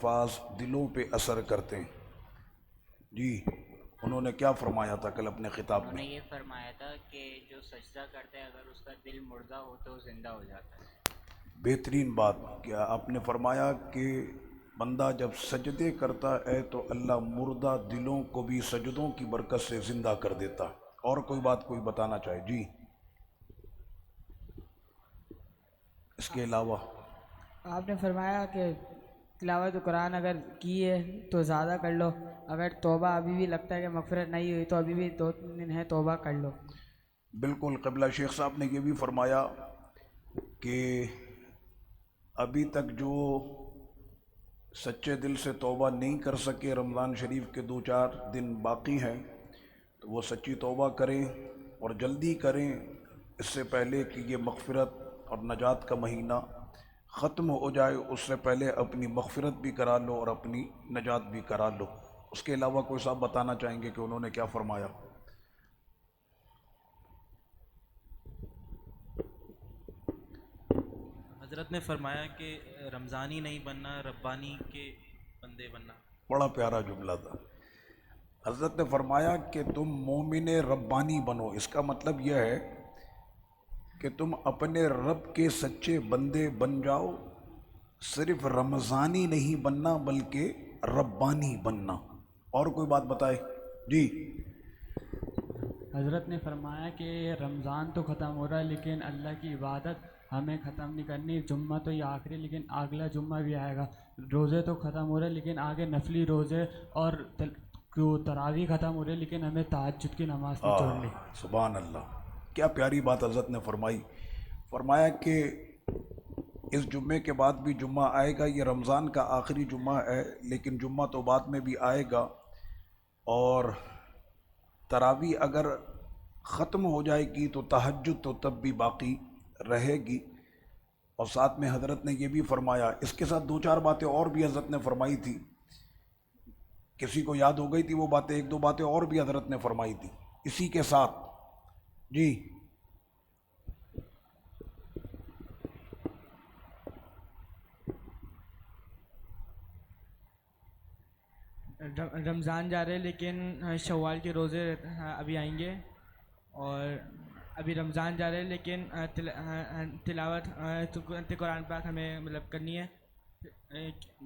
الفاظ دلوں پہ اثر کرتے ہیں. جی انہوں نے کیا فرمایا تھا کل اپنے خطاب انہوں نے میں؟ یہ فرمایا تھا کہ جو سجدہ کرتا ہے اگر اس کا دل مردہ ہو تو زندہ ہو جاتا ہے. بہترین بات. کیا آپ نے فرمایا کہ بندہ جب سجدے کرتا ہے تو اللہ مردہ دلوں کو بھی سجدوں کی برکت سے زندہ کر دیتا. اور کوئی بات کوئی بتانا چاہے؟ جی اس کے علاوہ آپ نے فرمایا کہ تلاوت قرآن اگر کی ہے تو زیادہ کر لو، اگر توبہ ابھی بھی لگتا ہے کہ مغفرت نہیں ہوئی تو ابھی بھی 2-3 دن ہے، توبہ کر لو. بالکل. قبلہ شیخ صاحب نے یہ بھی فرمایا کہ ابھی تک جو سچے دل سے توبہ نہیں کر سکے، رمضان شریف کے 2-4 دن باقی ہیں، تو وہ سچی توبہ کریں اور جلدی کریں اس سے پہلے کہ یہ مغفرت اور نجات کا مہینہ ختم ہو جائے. اس سے پہلے اپنی مغفرت بھی کرا لو اور اپنی نجات بھی کرا لو. اس کے علاوہ کوئی صاحب بتانا چاہیں گے کہ انہوں نے کیا فرمایا؟ حضرت نے فرمایا کہ رمضانی نہیں بننا، ربانی کے بندے بننا. بڑا پیارا جملہ تھا. حضرت نے فرمایا کہ تم مومن ربانی بنو. اس کا مطلب یہ ہے کہ تم اپنے رب کے سچے بندے بن جاؤ. صرف رمضانی نہیں بننا بلکہ ربانی بننا. اور کوئی بات بتائے؟ جی حضرت نے فرمایا کہ رمضان تو ختم ہو رہا ہے لیکن اللہ کی عبادت ہمیں ختم نہیں کرنی. جمعہ تو یہ آخری لیکن اگلا جمعہ بھی آئے گا. روزے تو ختم ہو رہے لیکن آگے نفلی روزے اور تراویح ختم ہو رہے لیکن ہمیں تہجد کی نماز نہیں چھوڑنی. سبحان اللہ. کیا پیاری بات حضرت نے فرمائی. فرمایا کہ اس جمعے کے بعد بھی جمعہ آئے گا. یہ رمضان کا آخری جمعہ ہے لیکن جمعہ تو بعد میں بھی آئے گا، اور تراویح اگر ختم ہو جائے گی تو تہجد تو تب بھی باقی رہے گی. اور ساتھ میں حضرت نے یہ بھی فرمایا، اس کے ساتھ 2-4 باتیں اور بھی حضرت نے فرمائی تھی. کسی کو یاد ہو گئی تھی وہ باتیں؟ 1-2 باتیں اور بھی حضرت نے فرمائی تھی اسی کے ساتھ. جی رمضان جا رہے لیکن شوال کے روزے ابھی آئیں گے، اور ابھی رمضان جا رہے لیکن تلاوت قرآن پاک ہمیں مطلب کرنی ہے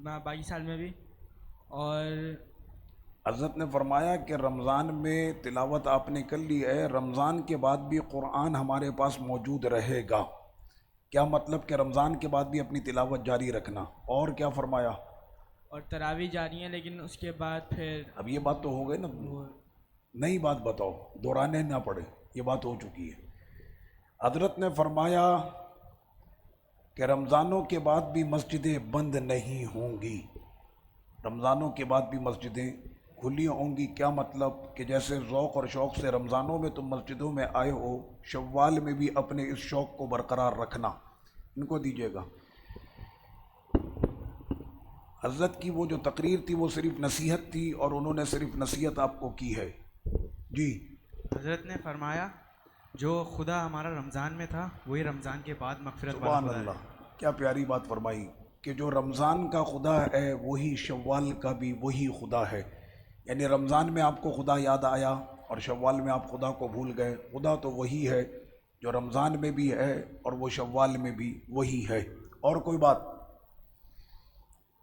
باقی سال میں بھی. اور حضرت نے فرمایا کہ رمضان میں تلاوت آپ نے کر لی ہے، رمضان کے بعد بھی قرآن ہمارے پاس موجود رہے گا. کیا مطلب؟ کہ رمضان کے بعد بھی اپنی تلاوت جاری رکھنا. اور کیا فرمایا؟ اور تراویح جاری ہیں لیکن اس کے بعد پھر اب یہ بات تو ہو گئی نا، نئی بات بتاؤ، دہرانے نہ پڑے، یہ بات ہو چکی ہے. حضرت نے فرمایا کہ رمضانوں کے بعد بھی مسجدیں بند نہیں ہوں گی، رمضانوں کے بعد بھی مسجدیں کھلی ہوں گی. کیا مطلب؟ کہ جیسے ذوق اور شوق سے رمضانوں میں تم مسجدوں میں آئے ہو، شوال میں بھی اپنے اس شوق کو برقرار رکھنا. ان کو دیجیے گا. حضرت کی وہ جو تقریر تھی وہ صرف نصیحت تھی، اور انہوں نے صرف نصیحت آپ کو کی ہے. جی حضرت نے فرمایا جو خدا ہمارا رمضان میں تھا وہی رمضان کے بعد مغفرت والا سبحان خدا ہے. اللہ. کیا پیاری بات فرمائی کہ جو رمضان کا خدا ہے وہی شوال کا بھی وہی خدا ہے. یعنی رمضان میں آپ کو خدا یاد آیا اور شوال میں آپ خدا کو بھول گئے. خدا تو وہی ہے جو رمضان میں بھی ہے اور وہ شوال میں بھی وہی ہے. اور کوئی بات؟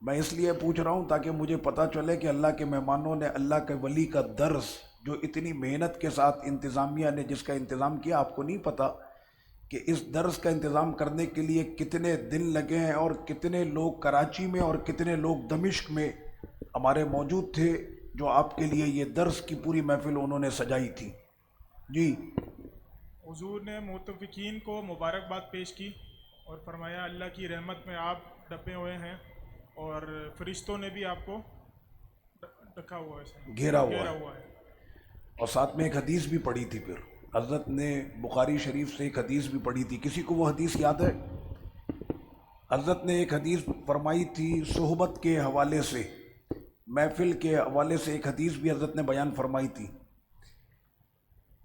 میں اس لیے پوچھ رہا ہوں تاکہ مجھے پتہ چلے کہ اللہ کے مہمانوں نے اللہ کے ولی کا درس جو اتنی محنت کے ساتھ انتظامیہ نے جس کا انتظام کیا، آپ کو نہیں پتہ کہ اس درس کا انتظام کرنے کے لیے کتنے دن لگے ہیں، اور کتنے لوگ کراچی میں اور کتنے لوگ دمشق میں ہمارے موجود تھے جو آپ کے لیے یہ درس کی پوری محفل انہوں نے سجائی تھی. جی حضور نے متفقین کو مبارکباد پیش کی اور فرمایا اللہ کی رحمت میں آپ ڈپے ہوئے ہیں اور فرشتوں نے بھی آپ کو ڈھکا ہوا ہے، گھیرا ہوا ہے. اور ساتھ میں ایک حدیث بھی پڑھی تھی. پھر حضرت نے بخاری شریف سے ایک حدیث بھی پڑھی تھی. کسی کو وہ حدیث یاد ہے؟ حضرت نے ایک حدیث فرمائی تھی صحبت کے حوالے سے، محفل کے حوالے سے. ایک حدیث بھی حضرت نے بیان فرمائی تھی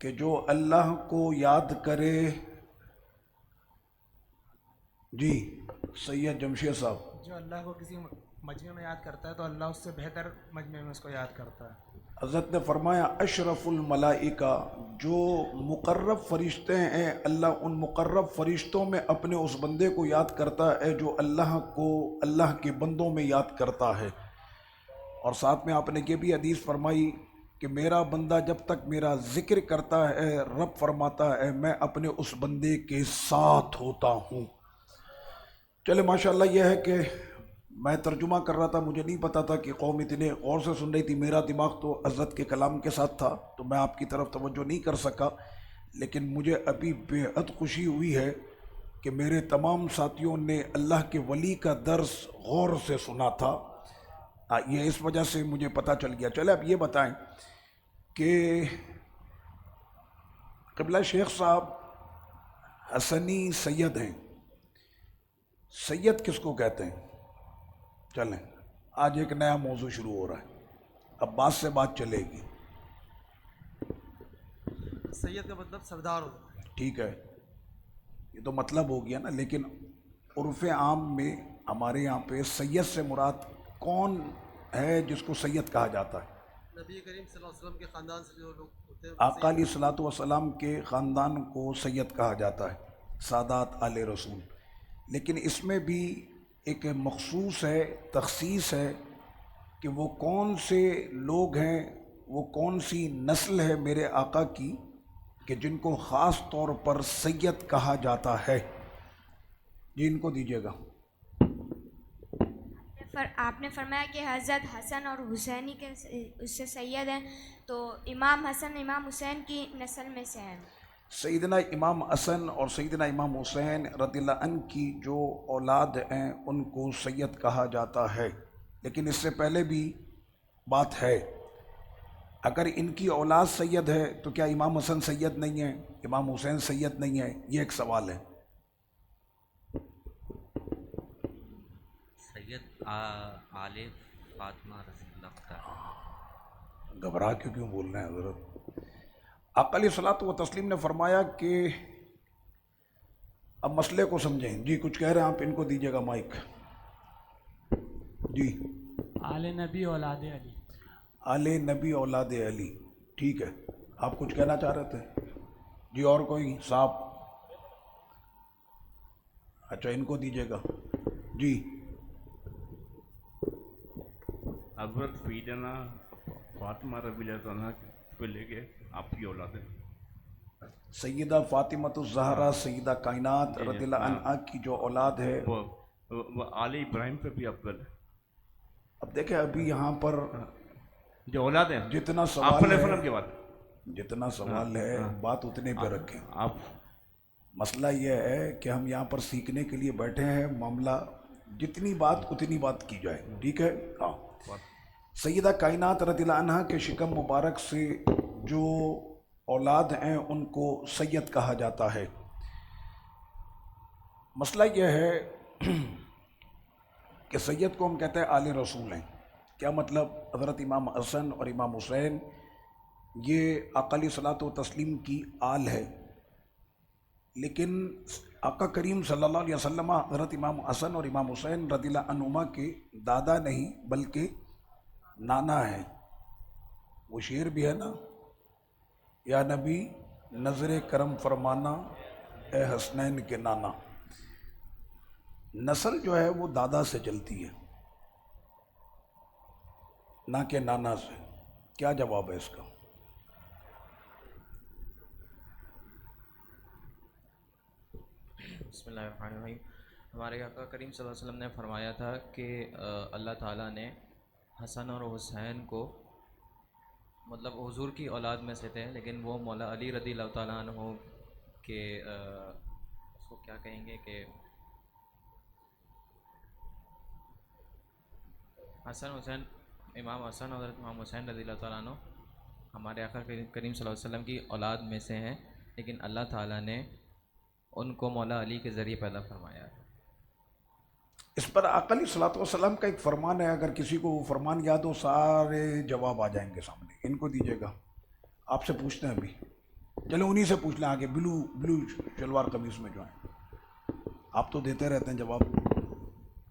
کہ جو اللہ کو یاد کرے. جی سید جمشید صاحب. جو اللہ کو کسی مجمع میں یاد کرتا ہے تو اللہ اس سے بہتر مجمع میں اس کو یاد کرتا ہے. حضرت نے فرمایا اشرف الملائکہ، جو مقرب فرشتے ہیں اللہ ان مقرب فرشتوں میں اپنے اس بندے کو یاد کرتا ہے جو اللہ کو اللہ کے بندوں میں یاد کرتا ہے. اور ساتھ میں آپ نے یہ بھی حدیث فرمائی کہ میرا بندہ جب تک میرا ذکر کرتا ہے رب فرماتا ہے میں اپنے اس بندے کے ساتھ ہوتا ہوں. چلے ماشاءاللہ یہ ہے کہ میں ترجمہ کر رہا تھا، مجھے نہیں پتا تھا کہ قوم اتنے غور سے سن رہی تھی. میرا دماغ تو حضرت کے کلام کے ساتھ تھا تو میں آپ کی طرف توجہ نہیں کر سکا، لیکن مجھے ابھی بے حد خوشی ہوئی ہے کہ میرے تمام ساتھیوں نے اللہ کے ولی کا درس غور سے سنا تھا. یہ اس وجہ سے مجھے پتہ چل گیا. چلے اب یہ بتائیں کہ قبلہ شیخ صاحب حسنی سید ہیں. سید کس کو کہتے ہیں؟ چلیں آج ایک نیا موضوع شروع ہو رہا ہے، اب بات سے بات چلے گی. سید کا مطلب سردار ہوتا ہے. ٹھیک ہے، یہ تو مطلب ہو گیا نا، لیکن عرف عام میں ہمارے یہاں پہ سید سے مراد کون ہے جس کو سید کہا جاتا ہے؟ نبی کریم صلی اللہ علیہ وسلم کے خاندان سے جو لوگ ہوتے ہیں آقا علیہ الصلوۃ والسلام کے خاندان کو سید کہا جاتا ہے، سادات آل رسول. لیکن اس میں بھی ایک مخصوص ہے، تخصیص ہے کہ وہ کون سے لوگ ہیں، وہ کون سی نسل ہے میرے آقا کی کہ جن کو خاص طور پر سید کہا جاتا ہے. جی ان کو دیجیے گا. آپ نے فرمایا کہ حضرت حسن اور حسینی کے اس سے سید ہیں، تو امام حسن امام حسین کی نسل میں سے ہیں. سیدنا امام حسن اور سیدنا امام حسین رضی اللہ عنہ کی جو اولاد ہیں ان کو سید کہا جاتا ہے. لیکن اس سے پہلے بھی بات ہے، اگر ان کی اولاد سید ہے تو کیا امام حسن سید نہیں ہے، امام حسین سید نہیں ہے؟ یہ ایک سوال ہے. سید آل فاطمہ رضی اللہ تعالیٰ. گھبرا کیوں بول رہے ہیں حضرت؟ آقا علیہ الصلوۃ والتسلیم نے فرمایا کہ اب مسئلے کو سمجھیں. جی کچھ کہہ رہے ہیں آپ، ان کو دیجیے گا مائک. جی آل نبی اولاد علی. آل نبی اولاد علی، ٹھیک ہے. آپ کچھ کہنا چاہ رہے تھے؟ جی اور کوئی صاحب؟ اچھا ان کو دیجیے گا. جی حضرت سیدنا فاطمہ رضی اللہ عنہ کو لے کے آپ کی اولاد ہے. سیدہ فاطمۃ الزہرا سیدہ کائنات رضی اللہ عنہا کی جو اولاد ہے وہ آل ابراہیم پہ بھی افضل ہے. اب دیکھیں ابھی یہاں پر جو اولاد ہیں جتنا آپ سوال علیہ ہے السلام کے بعد جتنا سوال ہے بات اتنے پہ رکھیں. آپ مسئلہ یہ ہے کہ ہم یہاں پر سیکھنے کے لیے بیٹھے ہیں، معاملہ جتنی بات اتنی بات کی جائے. ٹھیک ہے. ہاں سیدہ کائنات رضی اللہ عنہا کے شکم مبارک سے جو اولاد ہیں ان کو سید کہا جاتا ہے. مسئلہ یہ ہے کہ سید کو ہم کہتے ہیں آل رسول ہیں. کیا مطلب؟ حضرت امام حسن اور امام حسین یہ آقا علیہ الصلوۃ والتسلیم کی آل ہے، لیکن آقا کریم صلی اللہ علیہ وسلم حضرت امام حسن اور امام حسین رضی اللہ عنہما کے دادا نہیں بلکہ نانا ہیں. وہ شعر بھی ہے نا، یا نبی نظر کرم فرمانا اے حسنین کے نانا. نسل جو ہے وہ دادا سے چلتی ہے نہ کہ نانا سے. کیا جواب ہے اس کا؟ بسم اللہ الرحمن الرحیم. ہمارے آقا کریم صلی اللہ علیہ وسلم نے فرمایا تھا کہ اللہ تعالیٰ نے حسن اور حسین کو مطلب حضور کی اولاد میں سے تھے، لیکن وہ مولا علی رضی اللہ تعالیٰ عنہ کے اس کو کیا کہیں گے کہ حسن حسین امام حسن اور حضرت امام حسین رضی اللہ تعالیٰ عنہ ہمارے آقا کریم صلی اللہ علیہ وسلم کی اولاد میں سے ہیں، لیکن اللہ تعالیٰ نے ان کو مولا علی کے ذریعے پیدا فرمایا ہے. اس پر آقا علیہ الصلوۃ والسلام کا ایک فرمان ہے، اگر کسی کو وہ فرمان یاد ہو سارے جواب آ جائیں گے سامنے. ان کو دیجیے گا. آپ سے پوچھتے ہیں ابھی، چلو انہی سے پوچھ لیں. آگے بلو شلوار قمیص میں جو ہیں، آپ تو دیتے رہتے ہیں جواب.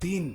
3।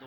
2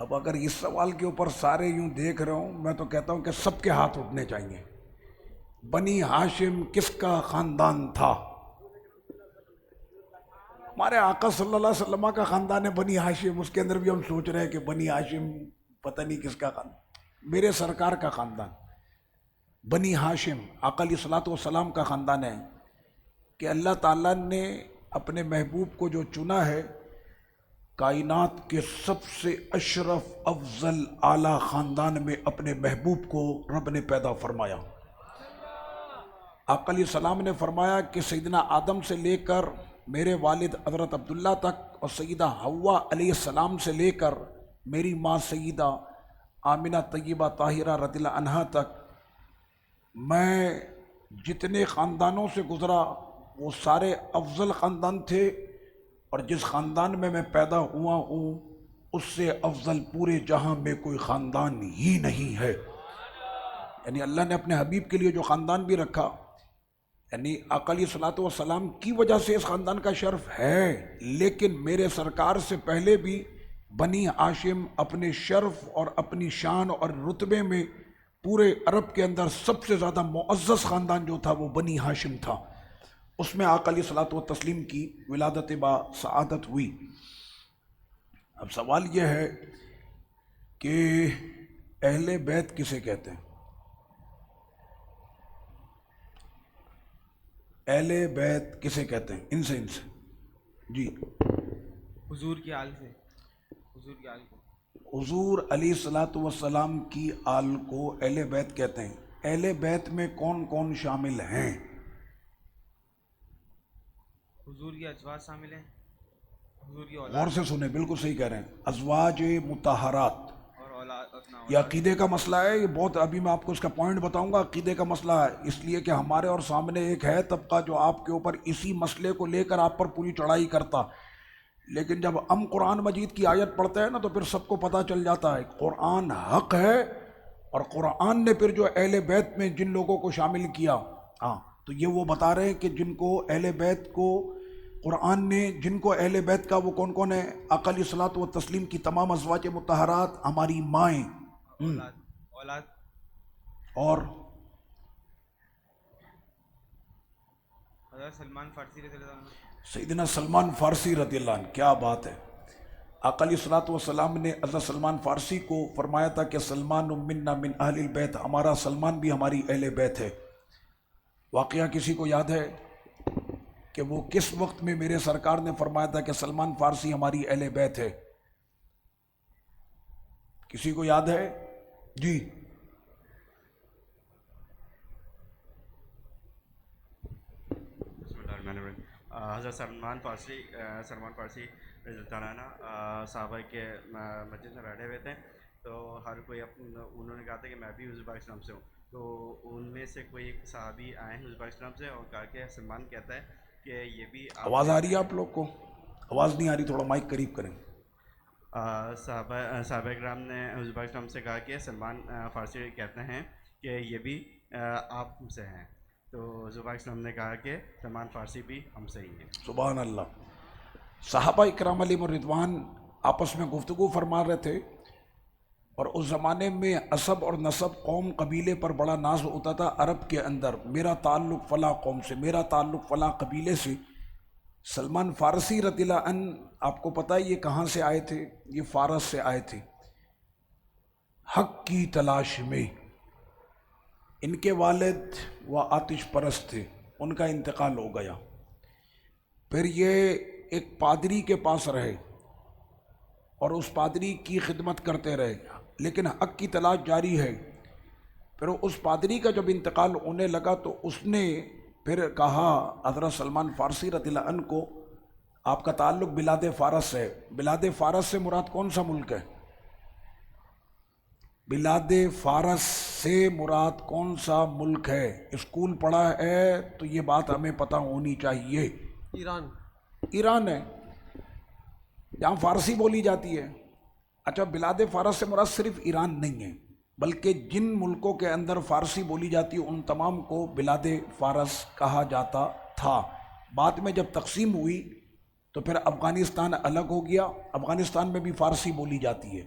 اب اگر اس سوال کے اوپر سارے یوں دیکھ رہے ہوں، میں تو کہتا ہوں کہ سب کے ہاتھ اٹھنے چاہیے۔ بنی ہاشم کس کا خاندان تھا؟ ہمارے آقا صلی اللہ علیہ وسلم کا خاندان ہے بنی ہاشم، اس کے اندر بھی ہم سوچ رہے ہیں کہ بنی ہاشم پتہ نہیں کس کا خاندان۔ میرے سرکار کا خاندان بنی ہاشم آقا علیہ الصلوۃ والسلام کا خاندان ہے کہ اللہ تعالیٰ نے اپنے محبوب کو جو چنا ہے، کائنات کے سب سے اشرف افضل اعلیٰ خاندان میں اپنے محبوب کو رب نے پیدا فرمایا۔ آقا علیہ السلام نے فرمایا کہ سیدنا آدم سے لے کر میرے والد حضرت عبداللہ تک اور سیدہ حوا علیہ السلام سے لے کر میری ماں سیدہ آمنہ طیبہ طاہرہ رضی اللہ عنہا تک میں جتنے خاندانوں سے گزرا وہ سارے افضل خاندان تھے، اور جس خاندان میں میں پیدا ہوا ہوں اس سے افضل پورے جہاں میں کوئی خاندان ہی نہیں ہے۔ یعنی اللہ نے اپنے حبیب کے لیے جو خاندان بھی رکھا، یعنی آقا علیہ الصلوۃ والسلام کی وجہ سے اس خاندان کا شرف ہے، لیکن میرے سرکار سے پہلے بھی بنی ہاشم اپنے شرف اور اپنی شان اور رتبے میں پورے عرب کے اندر سب سے زیادہ معزز خاندان جو تھا وہ بنی ہاشم تھا۔ اس میں آقا علیہ الصلوۃ والتسلیم کی ولادت با سعادت ہوئی۔ اب سوال یہ ہے کہ اہل بیت کسے کہتے ہیں؟ اہل بیت کسے کہتے ہیں؟ ان سے جی، حضور کی آل سے، حضور کی آل کو، حضور علیہ الصلوۃ والسلام کی آل کو اہل بیت کہتے ہیں۔ اہل بیت میں کون کون شامل ہیں؟ حضور کی ازواج شامل ہیں، حضور کی غور اولاد سے سنیں، بالکل صحیح کہہ رہے ہیں، ازواج مطہرات۔ اور اولاد اپنا یہ عقیدے کا مسئلہ ہے، یہ بہت، ابھی میں آپ کو اس کا پوائنٹ بتاؤں گا۔ عقیدے کا مسئلہ ہے اس لیے کہ ہمارے اور سامنے ایک ہے طبقہ جو آپ کے اوپر اسی مسئلے کو لے کر آپ پر پوری چڑھائی کرتا، لیکن جب ہم قرآن مجید کی آیت پڑھتے ہیں نا تو پھر سب کو پتہ چل جاتا ہے قرآن حق ہے، اور قرآن نے پھر جو اہل بیت میں جن لوگوں کو شامل کیا، ہاں تو یہ وہ بتا رہے ہیں کہ جن کو اہل بیت کو قرآن نے، جن کو اہل بیت کا وہ کون کون ہے؟ آقا علیہ الصلوۃ والتسلیم کی تمام ازواج مطہرات، ہماری مائیں، اولاد اور حضرت سلمان فارسی رضی اللہ عنہ، سیدنا سلمان فارسی رضی اللہ عنہ۔ کیا بات ہے! آقا علیہ الصلوۃ والسلام نے حضرت سلمان فارسی کو فرمایا تھا کہ سلمان منا من اہل البیت، ہمارا سلمان بھی ہماری اہل بیت ہے۔ واقعہ کسی کو یاد ہے کہ وہ کس وقت میں میرے سرکار نے فرمایا تھا کہ سلمان فارسی ہماری اہل بیت ہے؟ کسی کو یاد ہے؟ جی، حضرت سلمان فارسی رضی اللہ عنہ صحابہ کے مسجد میں بیٹھے ہوئے تھے، تو ہر کوئی انہوں نے کہا تھا کہ میں بھی حضور پاک اسلام سے ہوں، تو ان میں سے کوئی ایک صحابی آئے ہیں حضور پاک اسلام سے اور کہا کہ سلمان کہتا ہے کہ یہ بھی آواز آ رہی ہے آپ لوگ کو؟ آواز نہیں آ رہی، تھوڑا مائک قریب کریں۔ صحابہ کرام نے حضور پاک اسلام سے کہا کہ سلمان فارسی کہتے ہیں کہ یہ بھی آپ سے ہیں، تو حضور پاک اسلام نے کہا کہ سلمان فارسی بھی ہم سے ہی ہیں۔ سبحان اللہ۔ صحابہ اکرام علیہم الرضوان آپس میں گفتگو فرما رہے تھے، اور اس زمانے میں عصب اور نسب، قوم قبیلے پر بڑا ناز ہوتا تھا عرب کے اندر، میرا تعلق فلاں قوم سے، میرا تعلق فلاں قبیلے سے۔ سلمان فارسی رضی اللہ عنہ، آپ کو پتہ ہے یہ کہاں سے آئے تھے؟ یہ فارس سے آئے تھے، حق کی تلاش میں۔ ان کے والد وہ آتش پرست تھے، ان کا انتقال ہو گیا، پھر یہ ایک پادری کے پاس رہے اور اس پادری کی خدمت کرتے رہے، لیکن حق کی تلاش جاری ہے۔ پھر اس پادری کا جب انتقال ہونے لگا تو اس نے پھر کہا حضرت سلمان فارسی رضی اللہ عنہ کو، آپ کا تعلق بلاد فارس ہے۔ بلاد فارس سے مراد کون سا ملک ہے؟ بلاد فارس سے مراد کون سا ملک ہے؟ اسکول پڑھا ہے تو یہ بات ہمیں پتہ ہونی چاہیے۔ ایران، ایران ہے جہاں فارسی بولی جاتی ہے۔ اچھا، بلاد فارس سے مراد صرف ایران نہیں ہے، بلکہ جن ملکوں کے اندر فارسی بولی جاتی ہے ان تمام کو بلاد فارس کہا جاتا تھا۔ بعد میں جب تقسیم ہوئی تو پھر افغانستان الگ ہو گیا، افغانستان میں بھی فارسی بولی جاتی ہے۔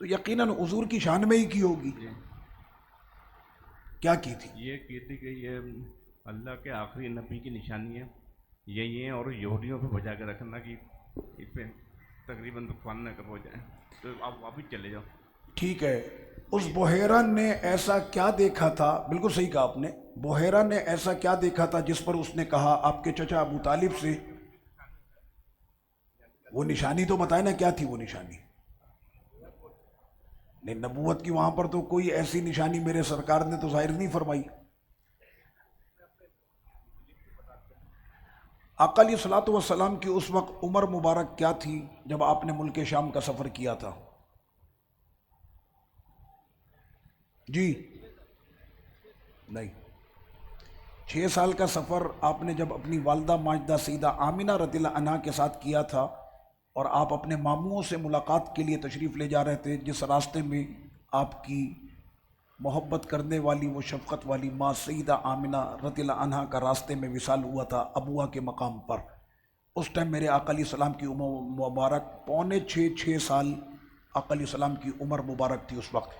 تو یقیناً حضور کی شان میں ہی کی ہوگی. کیا کی تھی؟ یہ کی تھی کہ یہ اللہ کے آخری نبی کی نشانی ہے یہی ہے، اور یہودیوں پہ بجا کے رکھنا کہ اس پہ تقریباً طوفان نہ ہو جائے، تو آپ واپس چلے جاؤ. ٹھیک ہے. اس بحیرہ نے ایسا کیا دیکھا تھا؟ بالکل صحیح کہا آپ نے. بحیرہ نے ایسا کیا دیکھا تھا جس پر اس نے کہا آپ کے چچا ابو طالب سے وہ نشانی تو بتائے نا، کیا تھی وہ نشانی؟ نہیں، نبوت کی وہاں پر تو کوئی ایسی نشانی میرے سرکار نے تو ظاہر نہیں فرمائی. آقا علیہ الصلوۃ والسلام کی اس وقت عمر مبارک کیا تھی جب آپ نے ملک شام کا سفر کیا تھا؟ جی نہیں، 6 سال کا سفر آپ نے جب اپنی والدہ ماجدہ سیدہ آمنہ رضی اللہ عنہا کے ساتھ کیا تھا، اور آپ اپنے ماموں سے ملاقات کے لیے تشریف لے جا رہے تھے، جس راستے میں آپ کی محبت کرنے والی وہ شفقت والی ماں سیدہ آمنہ رضی اللہ عنہا کا راستے میں وصال ہوا تھا ابوا کے مقام پر. اس ٹائم میرے آقا علیہ السلام کی عمر مبارک 5.5 سال آقا علیہ السلام کی عمر مبارک تھی اس وقت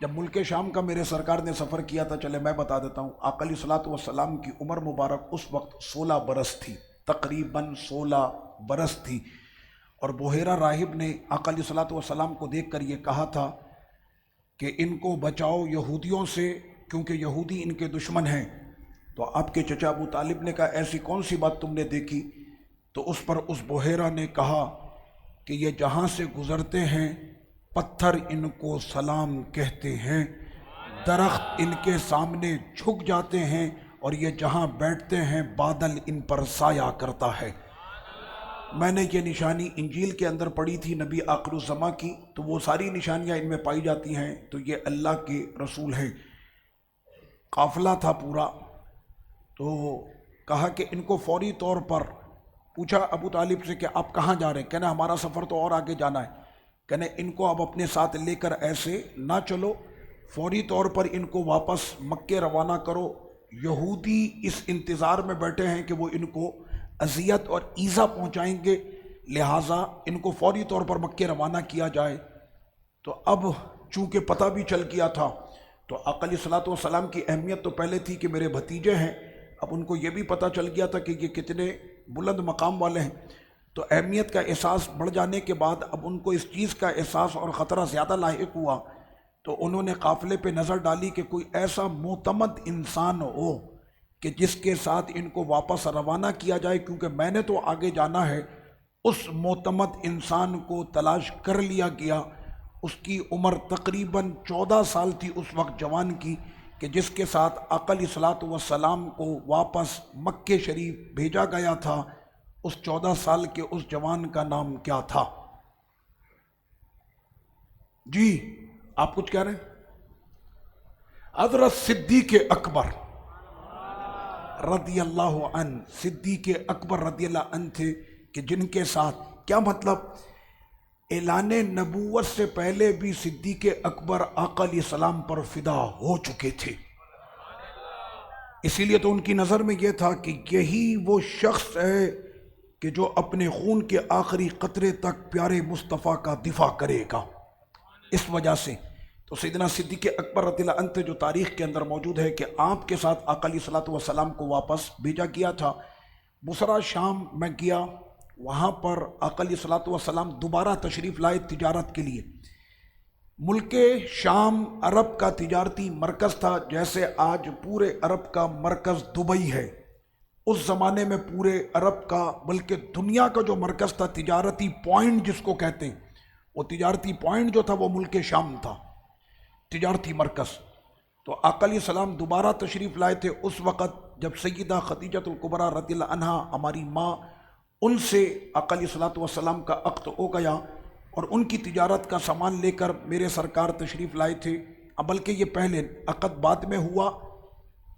جب ملک شام کا میرے سرکار نے سفر کیا تھا. چلے میں بتا دیتا ہوں، آقا علیہ الصلوۃ والسلام کی عمر مبارک اس وقت 16 برس تھی، تقریباً 16 برس تھی. اور بحیرہ راہب نے آقا علیہ الصلوۃ والسلام کو دیکھ کر یہ کہا تھا کہ ان کو بچاؤ یہودیوں سے، کیونکہ یہودی ان کے دشمن ہیں. تو آپ کے چچا ابو طالب نے کہا ایسی کون سی بات تم نے دیکھی؟ تو اس پر اس بحیرہ نے کہا کہ یہ جہاں سے گزرتے ہیں پتھر ان کو سلام کہتے ہیں، درخت ان کے سامنے جھک جاتے ہیں، اور یہ جہاں بیٹھتے ہیں بادل ان پر سایہ کرتا ہے. میں نے یہ نشانی انجیل کے اندر پڑھی تھی نبی آخر الزماں کی، تو وہ ساری نشانیاں ان میں پائی جاتی ہیں. تو یہ اللہ کے رسول ہیں. قافلہ تھا پورا، تو کہا کہ ان کو فوری طور پر پوچھا ابو طالب سے کہ آپ کہاں جا رہے ہیں؟ کہنا ہمارا سفر تو اور آگے جانا ہے. کہنے ان کو اب اپنے ساتھ لے کر ایسے نہ چلو، فوری طور پر ان کو واپس مکے روانہ کرو. یہودی اس انتظار میں بیٹھے ہیں کہ وہ ان کو اذیت اور ایذا پہنچائیں گے، لہٰذا ان کو فوری طور پر مکے روانہ کیا جائے. تو اب چونکہ پتہ بھی چل گیا تھا، تو آقا علیہ الصلوۃ والسلام کی اہمیت تو پہلے تھی کہ میرے بھتیجے ہیں، اب ان کو یہ بھی پتہ چل گیا تھا کہ یہ کتنے بلند مقام والے ہیں. تو اہمیت کا احساس بڑھ جانے کے بعد اب ان کو اس چیز کا احساس اور خطرہ زیادہ لاحق ہوا، تو انہوں نے قافلے پہ نظر ڈالی کہ کوئی ایسا معتمد انسان ہو کہ جس کے ساتھ ان کو واپس روانہ کیا جائے، کیونکہ میں نے تو آگے جانا ہے. اس معتمد انسان کو تلاش کر لیا گیا. اس کی عمر تقریباً 14 سال تھی اس وقت جوان کی، کہ جس کے ساتھ آقا علیہ الصلوۃ والسلام کو واپس مکے شریف بھیجا گیا تھا. اس 14 سال کے اس جوان کا نام کیا تھا؟ جی آپ کچھ کہہ رہے ہیں؟ حضرت صدیق اکبر رضی اللہ عنہ. صدیق اکبر رضی اللہ عنہ تھے کہ جن کے ساتھ کیا مطلب اعلان نبوت سے پہلے بھی صدیق اکبر آقا علیہ السلام پر فدا ہو چکے تھے. اسی لیے تو ان کی نظر میں یہ تھا کہ یہی وہ شخص ہے کہ جو اپنے خون کے آخری قطرے تک پیارے مصطفیٰ کا دفاع کرے گا. اس وجہ سے تو سیدنا صدیق اکبر رضی اللہ عنہ جو تاریخ کے اندر موجود ہے کہ آپ کے ساتھ آقا علیہ الصلوۃ والسلام کو واپس بھیجا گیا تھا. بصرہ شام میں گیا، وہاں پر آقا علیہ الصلوۃ والسلام دوبارہ تشریف لائے تجارت کے لیے. ملک شام عرب کا تجارتی مرکز تھا، جیسے آج پورے عرب کا مرکز دبئی ہے. اس زمانے میں پورے عرب کا بلکہ دنیا کا جو مرکز تھا، تجارتی پوائنٹ جس کو کہتے ہیں، وہ تجارتی پوائنٹ جو تھا وہ ملک شام تھا، تجارتی مرکز. تو آقا علیہ السلام دوبارہ تشریف لائے تھے اس وقت جب سیدہ خدیجۃ الکبریٰ رضی اللہ عنہا ہماری ماں، ان سے آقا علیہ الصلوۃ والسلام کا عقد ہو گیا، اور ان کی تجارت کا سامان لے کر میرے سرکار تشریف لائے تھے. بلکہ یہ پہلے عقد بعد میں ہوا،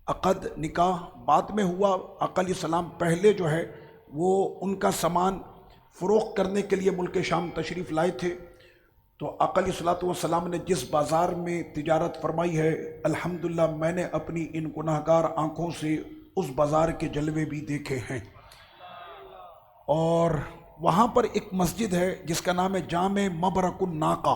عقد نکاح بعد میں ہوا. آقا علیہ السلام پہلے جو ہے وہ ان کا سامان فروخت کرنے کے لیے ملک شام تشریف لائے تھے. تو آقا علیہ الصلوۃ والسلام نے جس بازار میں تجارت فرمائی ہے، الحمدللہ میں نے اپنی ان گناہگار آنکھوں سے اس بازار کے جلوے بھی دیکھے ہیں. اور وہاں پر ایک مسجد ہے جس کا نام ہے جامع مبرک الناقہ.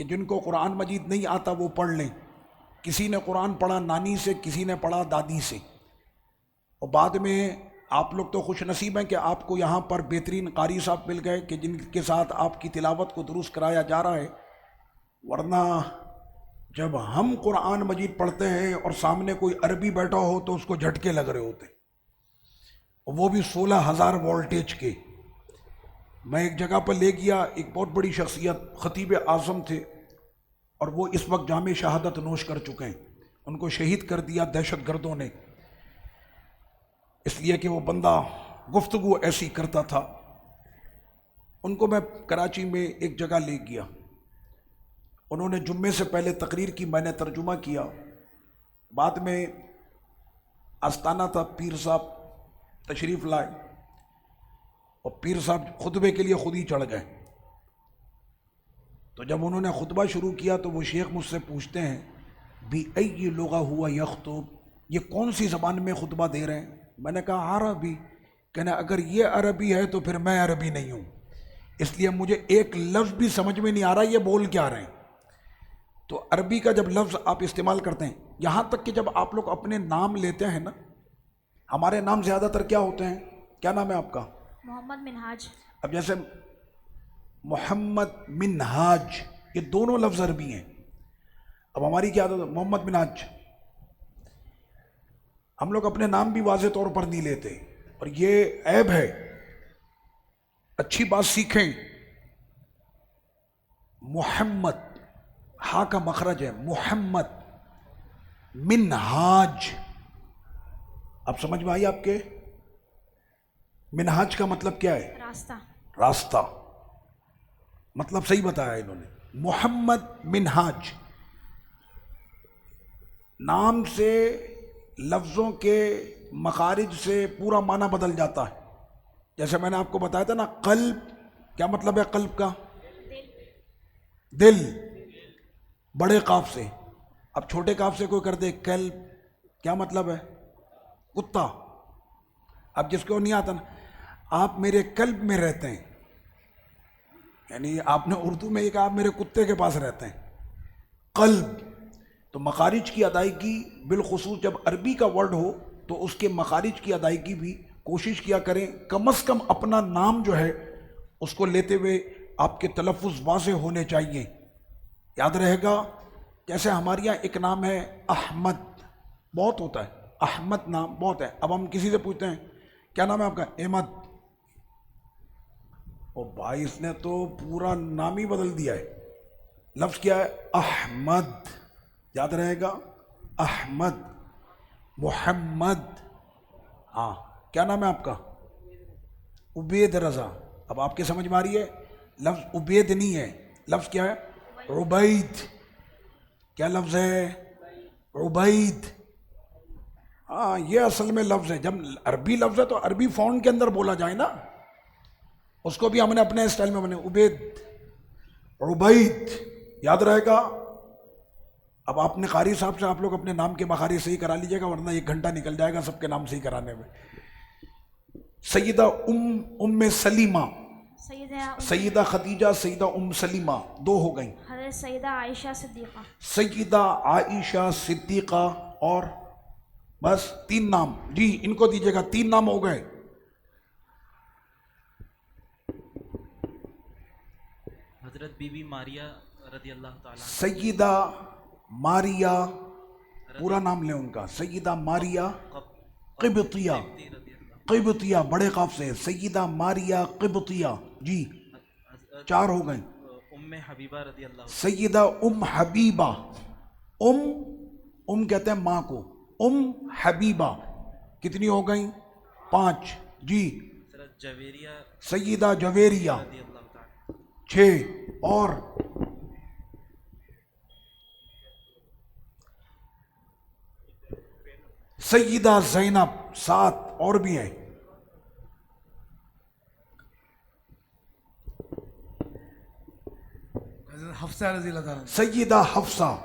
کہ جن کو قرآن مجید نہیں آتا وہ پڑھ لیں. کسی نے قرآن پڑھا نانی سے, کسی نے پڑھا دادی سے, اور بعد میں آپ لوگ تو خوش نصیب ہیں کہ آپ کو یہاں پر بہترین قاری صاحب مل گئے کہ جن کے ساتھ آپ کی تلاوت کو درست کرایا جا رہا ہے. ورنہ جب ہم قرآن مجید پڑھتے ہیں اور سامنے کوئی عربی بیٹھا ہو تو اس کو جھٹکے لگ رہے ہوتے, وہ بھی 16,000 وولٹیج کے. میں ایک جگہ پر لے گیا, ایک بہت بڑی شخصیت خطیب اعظم تھے, اور وہ اس وقت جام شہادت نوش کر چکے ہیں. ان کو شہید کر دیا دہشت گردوں نے, اس لیے کہ وہ بندہ گفتگو ایسی کرتا تھا. ان کو میں کراچی میں ایک جگہ لے گیا, انہوں نے جمعے سے پہلے تقریر کی, میں نے ترجمہ کیا. بعد میں آستانہ تھا, پیر صاحب تشریف لائے, اور پیر صاحب خطبے کے لیے خود ہی چڑھ گئے. تو جب انہوں نے خطبہ شروع کیا تو وہ شیخ مجھ سے پوچھتے ہیں بِأَيِّ لُغَةٍ هُوَ يَخْطُبُ, یہ کون سی زبان میں خطبہ دے رہے ہیں؟ میں نے کہا عربی. کہنا اگر یہ عربی ہے تو پھر میں عربی نہیں ہوں, اس لیے مجھے ایک لفظ بھی سمجھ میں نہیں آ رہا یہ بول کیا رہے ہیں. تو عربی کا جب لفظ آپ استعمال کرتے ہیں, یہاں تک کہ جب آپ لوگ اپنے نام لیتے ہیں نا, ہمارے نام زیادہ تر کیا ہوتے ہیں؟ کیا نام ہے آپ کا؟ محمد منہاج. اب جیسے محمد منہاج, یہ دونوں لفظ عربی ہیں. اب ہماری کیا عادت ہے؟ محمد منہاج. ہم لوگ اپنے نام بھی واضح طور پر نہیں لیتے, اور یہ عیب ہے. اچھی بات سیکھیں, محمد ہاں کا مخرج ہے, محمد. منہاج, اب سمجھ میں آئی آپ کے؟ منہاج کا مطلب کیا ہے؟ راستہ. راستہ, مطلب صحیح بتایا انہوں نے. محمد منہاج, نام سے لفظوں کے مخارج سے پورا معنی بدل جاتا ہے. جیسے میں نے آپ کو بتایا تھا نا, قلب, کیا مطلب ہے قلب کا؟ دل, بڑے قاف سے. اب چھوٹے قاف سے کوئی کر دے کلب, کیا مطلب ہے؟ کتا. اب جس کو نہیں آتا نا, آپ میرے قلب میں رہتے ہیں, یعنی آپ نے اردو میں یہ کہا آپ میرے کتے کے پاس رہتے ہیں. قلب. تو مخارج کی ادائیگی, بالخصوص جب عربی کا ورڈ ہو تو اس کے مخارج کی ادائیگی بھی کوشش کیا کریں. کم از کم اپنا نام جو ہے اس کو لیتے ہوئے آپ کے تلفظ واضح ہونے چاہیے. یاد رہے گا, جیسے ہمارے یہاں ایک نام ہے احمد, بہت ہوتا ہے احمد, نام بہت ہے. اب ہم کسی سے پوچھتے ہیں کیا نام ہے آپ کا؟ احمد. او بھائی, اس نے تو پورا نام ہی بدل دیا ہے. لفظ کیا ہے؟ احمد. یاد رہے گا, احمد. محمد. ہاں, کیا نام ہے آپ کا؟ عبید رضا. اب آپ کے سمجھ میں آ رہی ہے, لفظ عبید نہیں ہے, لفظ کیا ہے؟ عبید. کیا لفظ ہے؟ عبید. ہاں, یہ اصل میں لفظ ہے. جب عربی لفظ ہے تو عربی فونٹ کے اندر بولا جائے نا, اس کو بھی ہم نے اپنے اسٹائل میں بنے, عبید, عبید. یاد رہے گا. اب آپ نے قاری صاحب سے آپ لوگ اپنے نام کے مخارج صحیح کرا لیجیے گا, ورنہ 1 گھنٹہ نکل جائے گا سب کے نام صحیح کرانے میں. سیدہ ام سلیمہ, سیدہ خدیجہ, سیدہ ام سلیمہ, 2 ہو گئیں. حضرت سیدہ عائشہ صدیقہ. سیدہ عائشہ صدیقہ, اور بس 3 نام. جی ان کو دیجیے گا, 3 نام ہو گئے. حضرت بی بی ماریا رضی اللہ تعالیٰ. سیدہ ماریا, پورا نام لیں ان کا, سیدہ ماریا قبطیہ. قبطیہ بڑے قاف سے, سیدہ ماریا قبطیہ. جی 4 ہو گئے. ام حبیبہ رضی اللہ. سیدہ ام حبیبہ. ام کہتے ہیں ماں کو, ام حبیبہ. کتنی ہو گئیں؟ 5. جی جویریہ, سیدہ جویریہ 6. اور سیدہ زینب 7. اور بھی ہیں. حفصہ رضی اللہ تعالیٰ. سیدہ حفصہ,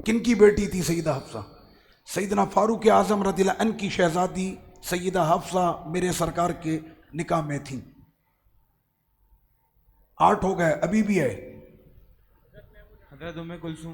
کن کی بیٹی تھی سیدہ حفصہ؟ سیدنا فاروق اعظم رضی اللہ عنہ کی شہزادی سیدہ حفصہ میرے سرکار کے نکاح میں تھیں. 8 ہو گئے. ابھی بھی ہے. حضرت ام کلثوم.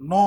9.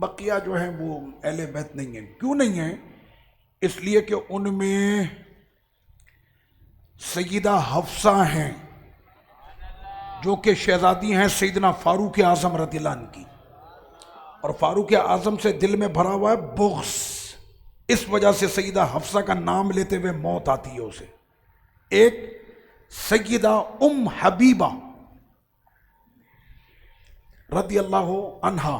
بقیہ جو ہیں وہ اہل بیت نہیں ہیں. کیوں نہیں ہیں؟ اس لیے کہ ان میں سیدہ حفصہ ہیں جو کہ شہزادی ہیں سیدنا فاروق اعظم رضی اللہ عنہ کی، اور فاروق اعظم سے دل میں بھرا ہوا ہے بغض، اس وجہ سے سیدہ حفصہ کا نام لیتے ہوئے موت آتی ہے اسے. ایک سیدہ ام حبیبہ رضی اللہ عنہا،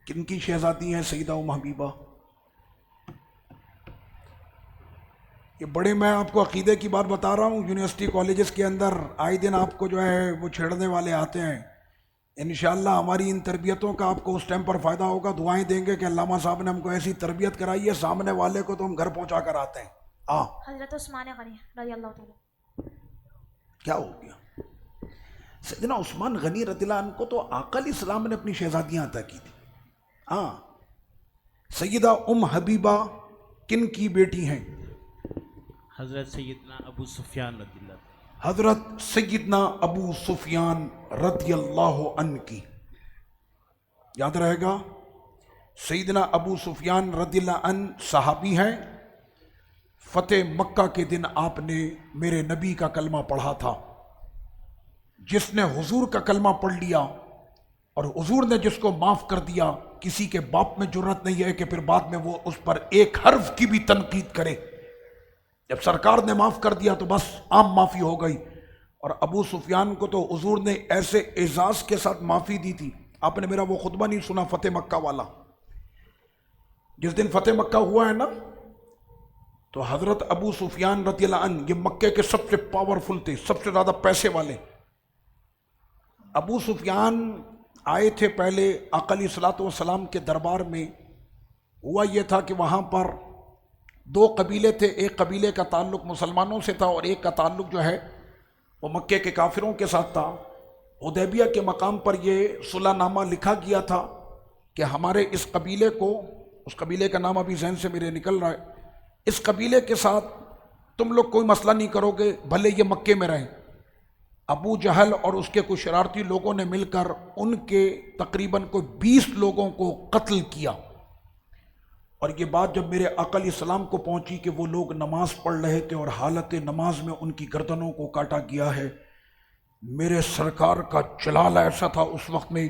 کن کی شہزادی ہیں سیدہ ام حبیبہ؟ یہ بڑے میں آپ کو عقیدے کی بات بتا رہا ہوں. یونیورسٹی کالجز کے اندر آئے دن آپ کو جو ہے وہ چھیڑنے والے آتے ہیں. انشاءاللہ ہماری ان تربیتوں کا آپ کو اس ٹائم پر فائدہ ہوگا. دعائیں دیں گے کہ علامہ صاحب نے ہم کو ایسی تربیت کرائی ہے سامنے والے کو تو ہم گھر پہنچا کر آتے ہیں. حضرت عثمان غنی رضی اللہ تعالیٰ. کیا ہو گیا؟ سیدنا عثمان غنی رضی اللہ عنہ کو تو آقا علیہ السلام نے اپنی شہزادیاں عطا کی تھی. سیدہ ام حبیبہ کن کی بیٹی ہیں؟ حضرت سیدنا ابو سفیان رضی اللہ عنہ. حضرت سیدنا ابو سفیان رضی اللہ عنہ کی. یاد رہے گا، سیدنا ابو سفیان رضی اللہ عنہ صحابی ہیں. فتح مکہ کے دن آپ نے میرے نبی کا کلمہ پڑھا تھا. جس نے حضور کا کلمہ پڑھ لیا اور حضور نے جس کو معاف کر دیا، کسی کے باپ میں جرت نہیں ہے کہ پھر بعد میں وہ اس پر ایک حرف کی بھی تنقید کرے. جب سرکار نے معاف کر دیا تو بس عام معافی ہو گئی. اور ابو سفیان کو تو حضور نے ایسے اعزاز کے ساتھ معافی دی تھی. آپ نے میرا وہ خطبہ نہیں سنا فتح مکہ والا؟ جس دن فتح مکہ ہوا ہے نا، تو حضرت ابو سفیان رضی اللہ عنہ یہ مکے کے سب سے پاورفل تھے، سب سے زیادہ پیسے والے. ابو سفیان آئے تھے پہلے آقا علیہ الصلوۃ والسلام کے دربار میں. ہوا یہ تھا کہ وہاں پر دو قبیلے تھے. ایک قبیلے کا تعلق مسلمانوں سے تھا اور ایک کا تعلق جو ہے وہ مکے کے کافروں کے ساتھ تھا. حدیبیہ کے مقام پر یہ صلح نامہ لکھا گیا تھا کہ ہمارے اس قبیلے کو، اس قبیلے کا نام ابھی ذہن سے میرے نکل رہا ہے، اس قبیلے کے ساتھ تم لوگ کوئی مسئلہ نہیں کرو گے بھلے یہ مکے میں رہیں. ابو جہل اور اس کے کچھ شرارتی لوگوں نے مل کر ان کے تقریباً کوئی 20 لوگوں کو قتل کیا. اور یہ بات جب میرے آقا علیہ السلام کو پہنچی کہ وہ لوگ نماز پڑھ رہے تھے اور حالت نماز میں ان کی گردنوں کو کاٹا گیا ہے، میرے سرکار کا جلال ایسا تھا اس وقت میں.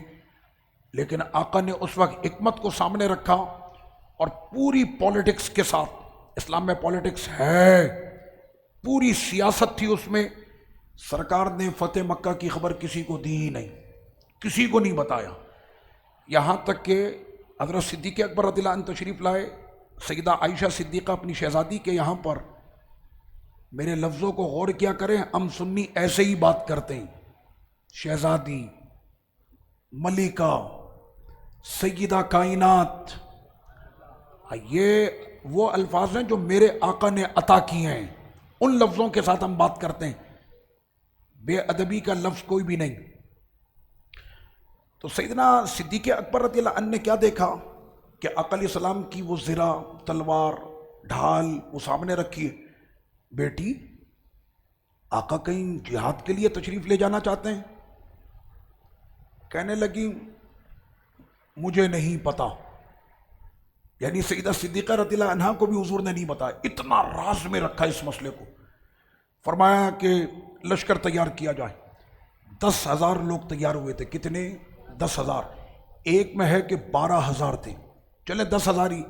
لیکن آقا نے اس وقت حکمت کو سامنے رکھا اور پوری پولیٹکس کے ساتھ، اسلام میں پولیٹکس ہے، پوری سیاست تھی اس میں، سرکار نے فتح مکہ کی خبر کسی کو دی ہی نہیں، کسی کو نہیں بتایا. یہاں تک کہ حضرت صدیق اکبر رضی اللہ عنہ تشریف لائے. سیدہ عائشہ صدیقہ اپنی شہزادی کے یہاں پر، میرے لفظوں کو غور کیا کریں، ہم سنی ایسے ہی بات کرتے ہیں. شہزادی، ملکہ، سیدہ کائنات، یہ وہ الفاظ ہیں جو میرے آقا نے عطا کیے ہیں. ان لفظوں کے ساتھ ہم بات کرتے ہیں، بے ادبی کا لفظ کوئی بھی نہیں. تو سیدنا صدیق اکبر رضی اللہ عنہ نے کیا دیکھا کہ آقا علیہ السلام کی وہ زرہ، تلوار، ڈھال وہ سامنے رکھی ہے. بیٹی، آقا کہیں جہاد کے لیے تشریف لے جانا چاہتے ہیں؟ کہنے لگی مجھے نہیں پتا. یعنی سیدہ صدیقہ رضی اللہ عنہا کو بھی حضور نے نہیں بتایا، اتنا راز میں رکھا اس مسئلے کو. فرمایا کہ لشکر تیار کیا جائے. 10,000 لوگ تیار ہوئے تھے. کتنے؟ 10,000. ایک میں ہے کہ 12,000 تھے. چلے 10,000 ہی،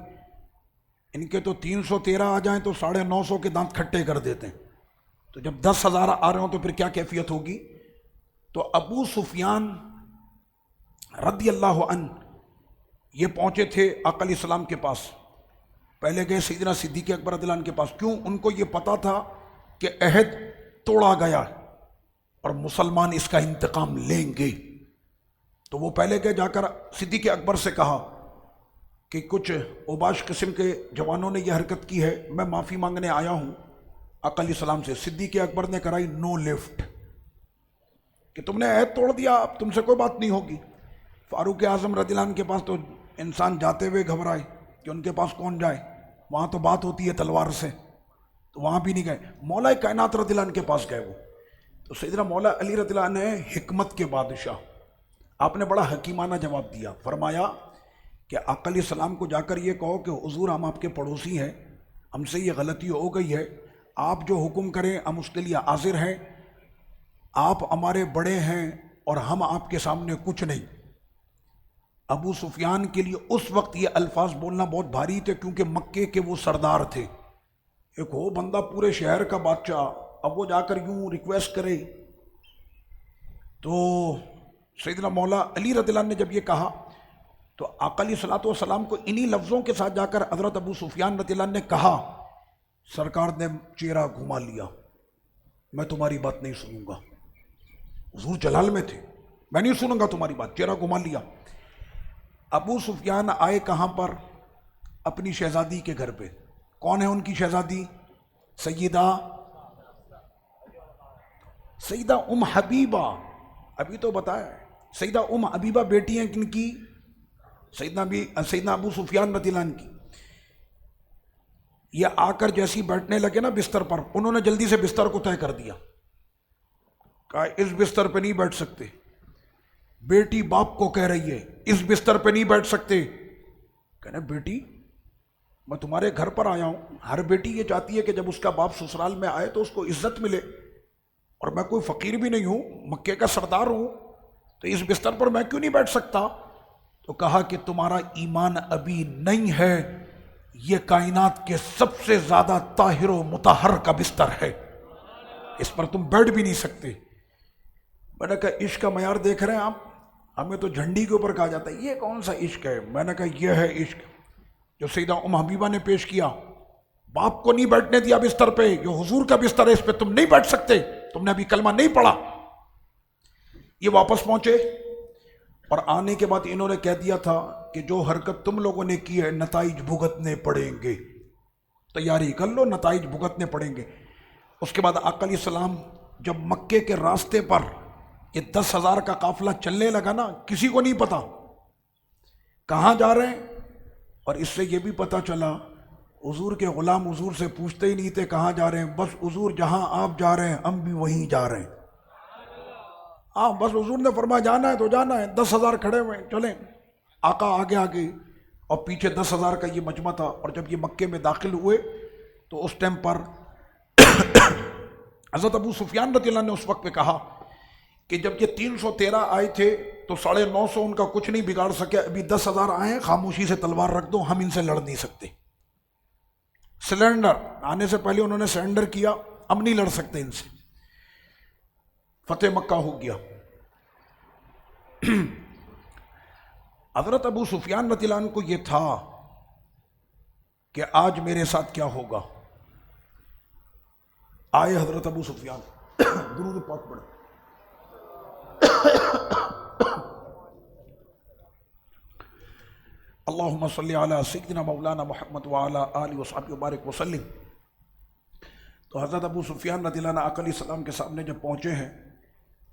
ان کے تو 313 آ جائیں تو 950 کے دانت کھٹے کر دیتے ہیں. تو جب 10,000 آ رہے ہوں تو پھر کیا کیفیت ہوگی. تو ابو سفیان رضی اللہ عنہ یہ پہنچے تھے آقا علیہ السلام کے پاس. پہلے گئے سیدنا صدیق اکبر رضی اللہ عنہ کے پاس. کیوں؟ ان کو یہ پتا تھا کہ عہد توڑا گیا اور مسلمان اس کا انتقام لیں گے. تو وہ پہلے گئے، جا کر صدیق اکبر سے کہا کہ کچھ اوباش قسم کے جوانوں نے یہ حرکت کی ہے، میں معافی مانگنے آیا ہوں آقا علیہ السلام سے. صدیق اکبر نے کرائی نو لفٹ کہ تم نے عہد توڑ دیا، اب تم سے کوئی بات نہیں ہوگی. فاروق اعظم رضی اللہ عنہ کے پاس تو انسان جاتے ہوئے گھبرائے کہ ان کے پاس کون جائے، وہاں تو بات ہوتی ہے تلوار سے، تو وہاں بھی نہیں گئے. مولا کائنات رضی اللہ عنہ کے پاس گئے وہ. تو سیدنا مولا علی رضی اللہ عنہ حکمت کے بادشاہ، آپ نے بڑا حکیمانہ جواب دیا. فرمایا کہ آقا علیہ السلام کو جا کر یہ کہو کہ حضور ہم آپ کے پڑوسی ہیں، ہم سے یہ غلطی ہو گئی ہے، آپ جو حکم کریں ہم اس کے لیے حاضر ہیں، آپ ہمارے بڑے ہیں اور ہم آپ کے سامنے کچھ نہیں۔ ابو سفیان کے لیے اس وقت یہ الفاظ بولنا بہت بھاری تھے، کیونکہ مکے کے وہ سردار تھے، ایک ہو بندہ پورے شہر کا بادشاہ، اب وہ جا کر یوں ریکویسٹ کرے۔ تو سیدنا مولا علی رضی اللہ عنہ نے جب یہ کہا تو آقا علیہ الصلوۃ والسلام کو انہی لفظوں کے ساتھ جا کر حضرت ابو سفیان رضی اللہ عنہ نے کہا، سرکار نے چہرہ گھما لیا، میں تمہاری بات نہیں سنوں گا۔ حضور جلال میں تھے، میں نہیں سنوں گا تمہاری بات، چہرہ گھما لیا۔ ابو سفیان آئے کہاں پر؟ اپنی شہزادی کے گھر پہ۔ کون ہے ان کی شہزادی؟ سیدہ ام حبیبہ، ابھی تو بتایا ہے، سیدہ ام حبیبہ بیٹی ہیں کن کی؟ سیدنا ابو سفیان رضی اللہ عنہ کی۔ یہ آ کر جیسی بیٹھنے لگے نا بستر پر، انہوں نے جلدی سے بستر کو طے کر دیا، کہا اس بستر پہ نہیں بیٹھ سکتے۔ بیٹی باپ کو کہہ رہی ہے اس بستر پہ نہیں بیٹھ سکتے۔ کہنا بیٹی میں تمہارے گھر پر آیا ہوں، ہر بیٹی یہ چاہتی ہے کہ جب اس کا باپ سسرال میں آئے تو اس کو عزت ملے، اور میں کوئی فقیر بھی نہیں ہوں، مکے کا سردار ہوں، تو اس بستر پر میں کیوں نہیں بیٹھ سکتا؟ تو کہا کہ تمہارا ایمان ابھی نہیں ہے، یہ کائنات کے سب سے زیادہ طاہر و مطہر کا بستر ہے، اس پر تم بیٹھ بھی نہیں سکتے۔ میں نے کہا عشق کا معیار دیکھ رہے ہیں آپ؟ ہمیں تو جھنڈی کے اوپر کہا جاتا ہے، یہ کون سا عشق ہے؟ میں نے کہا یہ ہے عشق جو سیدہ ام حبیبہ نے پیش کیا۔ باپ کو نہیں بیٹھنے دیا بستر پہ، جو حضور کا بستر ہے اس پہ تم نہیں بیٹھ سکتے، تم نے ابھی کلمہ نہیں پڑھا۔ یہ واپس پہنچے اور آنے کے بعد انہوں نے کہہ دیا تھا کہ جو حرکت تم لوگوں نے کی ہے نتائج بھگتنے پڑیں گے، تیاری کر لو، نتائج بھگتنے پڑیں گے۔ اس کے بعد آقا علیہ السلام جب مکے کے راستے پر یہ 10,000 کا قافلہ چلنے لگا نا، کسی کو نہیں پتا کہاں جا رہے ہیں، اور اس سے یہ بھی پتا چلا حضور کے غلام حضور سے پوچھتے ہی نہیں تھے کہاں جا رہے ہیں، بس حضور جہاں آپ جا رہے ہیں ہم بھی وہیں جا رہے ہیں۔ ہاں بس حضور نے فرمایا جانا ہے تو جانا ہے، 10,000 کھڑے ہوئے چلیں۔ آقا آگے آگے اور پیچھے 10,000 کا یہ مجمع تھا، اور جب یہ مکے میں داخل ہوئے تو اس ٹائم پر حضرت ابو سفیان رضی اللہ عنہ نے اس وقت پہ کہا کہ جب یہ 313 آئے تھے تو 950 ان کا کچھ نہیں بگاڑ سکے، ابھی 10,000 آئے ہیں، خاموشی سے تلوار رکھ دو، ہم ان سے لڑ نہیں سکتے۔ سلنڈر آنے سے پہلے انہوں نے سرنڈر کیا، ہم نہیں لڑ سکتے ان سے۔ فتح مکہ ہو گیا۔ حضرت ابو سفیان رضی اللہ عنہ کو یہ تھا کہ آج میرے ساتھ کیا ہوگا۔ آئے حضرت ابو سفیان، درود پاک پڑھے۔ اللہم صلی علی سیدنا مولانا محمد وعلی آلہ وصحبہ وبارک وسلم۔ تو حضرت ابو سفیان رضی اللہ عنہ آقا علیہ السلام کے سامنے جب پہنچے ہیں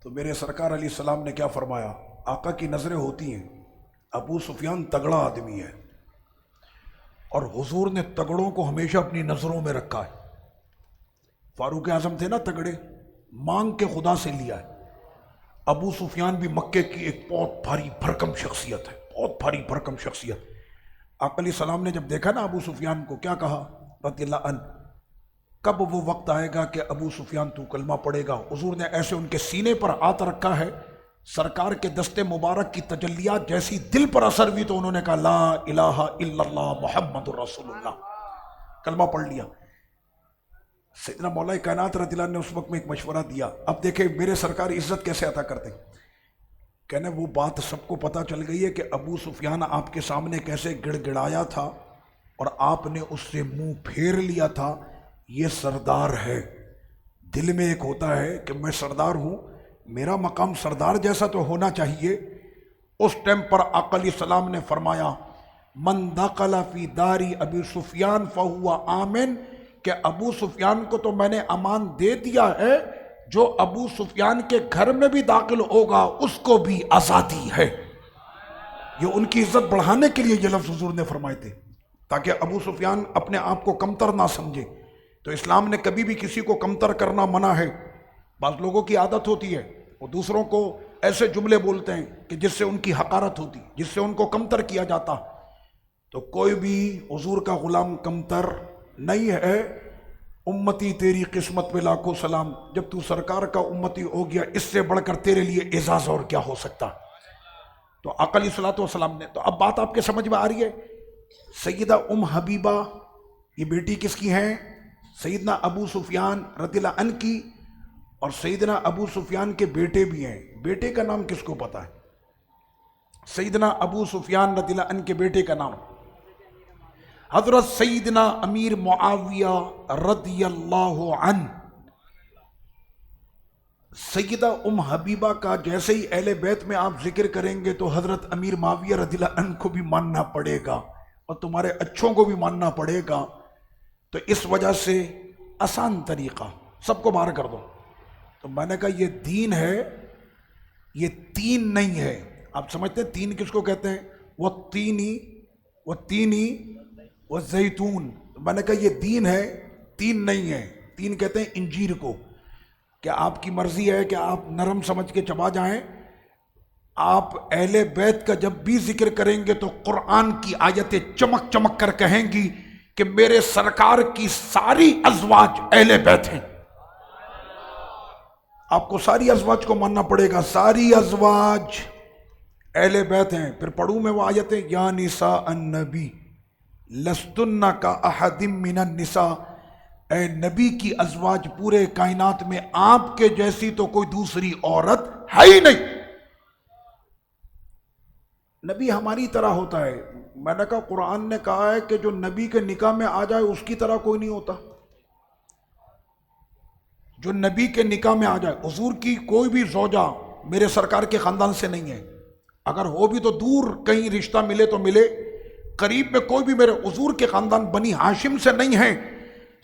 تو میرے سرکار علیہ السلام نے کیا فرمایا؟ آقا کی نظریں ہوتی ہیں، ابو سفیان تگڑا آدمی ہے، اور حضور نے تگڑوں کو ہمیشہ اپنی نظروں میں رکھا ہے۔ فاروق اعظم تھے نا تگڑے، مانگ کے خدا سے لیا ہے۔ ابو سفیان بھی مکے کی ایک بہت بھاری بھرکم شخصیت ہے، بہت بھاری بھرکم شخصیت۔ آقا علیہ السلام نے جب دیکھا نا ابو سفیان کو، کیا کہا رضی اللہ عنہ؟ کب وہ وقت آئے گا کہ ابو سفیان تو کلمہ پڑھے گا؟ حضور نے ایسے ان کے سینے پر ہاتھ رکھا ہے، سرکار کے دست مبارک کی تجلیات جیسی دل پر اثر ہوئی تو انہوں نے کہا لا الہ الا اللہ محمد رسول اللہ، کلمہ پڑھ لیا۔ سیدنا مولا کائنات رضی اللہ عنہ نے اس وقت میں ایک مشورہ دیا۔ اب دیکھیں میرے سرکار عزت کیسے عطا کرتے، کہنے وہ بات سب کو پتہ چل گئی ہے کہ ابو سفیان آپ کے سامنے کیسے گڑ گڑایا تھا اور آپ نے اس سے منہ پھیر لیا تھا، یہ سردار ہے۔ دل میں ایک ہوتا ہے کہ میں سردار ہوں، میرا مقام سردار جیسا تو ہونا چاہیے۔ اس ٹائم پر آقا علیہ السلام نے فرمایا من دخل فی داری ابی سفیان فہو آمن، کہ ابو سفیان کو تو میں نے امان دے دیا ہے، جو ابو سفیان کے گھر میں بھی داخل ہوگا اس کو بھی آزادی ہے۔ یہ ان کی عزت بڑھانے کے لیے یہ لفظ حضور نے فرمائے تھے، تاکہ ابو سفیان اپنے آپ کو کمتر نہ سمجھے۔ تو اسلام نے کبھی بھی کسی کو کمتر کرنا منع ہے۔ بعض لوگوں کی عادت ہوتی ہے وہ دوسروں کو ایسے جملے بولتے ہیں کہ جس سے ان کی حقارت ہوتی، جس سے ان کو کمتر کیا جاتا۔ تو کوئی بھی حضور کا غلام کمتر نہیں ہے. امتی تیری قسمت پہ لاکھوں سلام. جب تو سرکار کا امتی ہو گیا اس سے بڑھ کر تیرے لیے اعزاز اور کیا ہو سکتا. تو آقا علیہ الصلوۃ والسلام نے, تو اب بات آپ کے سمجھ میں آ رہی ہے. سیدہ حبیبہ یہ بیٹی کس کی ہیں؟ سیدنا ابو سفیان رضی اللہ عنہ کی. اور سیدنا ابو سفیان کے بیٹے بھی ہیں. بیٹے کا نام کس کو پتا ہے؟ سیدنا ابو سفیان رضی اللہ عنہ کے بیٹے کا نام حضرت سیدنا امیر معاویہ رضی اللہ عنہ. سیدہ حبیبہ کا جیسے ہی اہل بیت میں آپ ذکر کریں گے تو حضرت امیر معاویہ رضی اللہ عنہ کو بھی ماننا پڑے گا اور تمہارے اچھوں کو بھی ماننا پڑے گا. تو اس وجہ سے آسان طریقہ سب کو باہر کر دو. تو میں نے کہا یہ دین ہے, یہ تین نہیں ہے. آپ سمجھتے ہیں تین کس کو کہتے ہیں؟ وہ تینی وہ زیتون. میں نے کہا یہ دین ہے, تین نہیں ہے. تین کہتے ہیں انجیر کو. کہ آپ کی مرضی ہے کہ آپ نرم سمجھ کے چبا جائیں. آپ اہل بیت کا جب بھی ذکر کریں گے تو قرآن کی آیتیں چمک چمک کر کہیں گی کہ میرے سرکار کی ساری ازواج اہل بیت ہیں. آپ کو ساری ازواج کو ماننا پڑے گا. ساری ازواج اہل بیت ہیں. پھر پڑھوں میں وہ آیتیں, یا نساء النبی لستن کا احد من النساء. اے نبی کی ازواج پورے کائنات میں آپ کے جیسی تو کوئی دوسری عورت ہے ہی نہیں. نبی ہماری طرح ہوتا ہے. میں نے کہا قرآن نے کہا ہے کہ جو نبی کے نکاح میں آ جائے اس کی طرح کوئی نہیں ہوتا. جو نبی کے نکاح میں آ جائے. حضور کی کوئی بھی زوجہ میرے سرکار کے خاندان سے نہیں ہے. اگر ہو بھی تو دور کہیں رشتہ ملے تو ملے. قریب میں کوئی بھی میرے حضور کے خاندان بنی ہاشم سے نہیں ہے.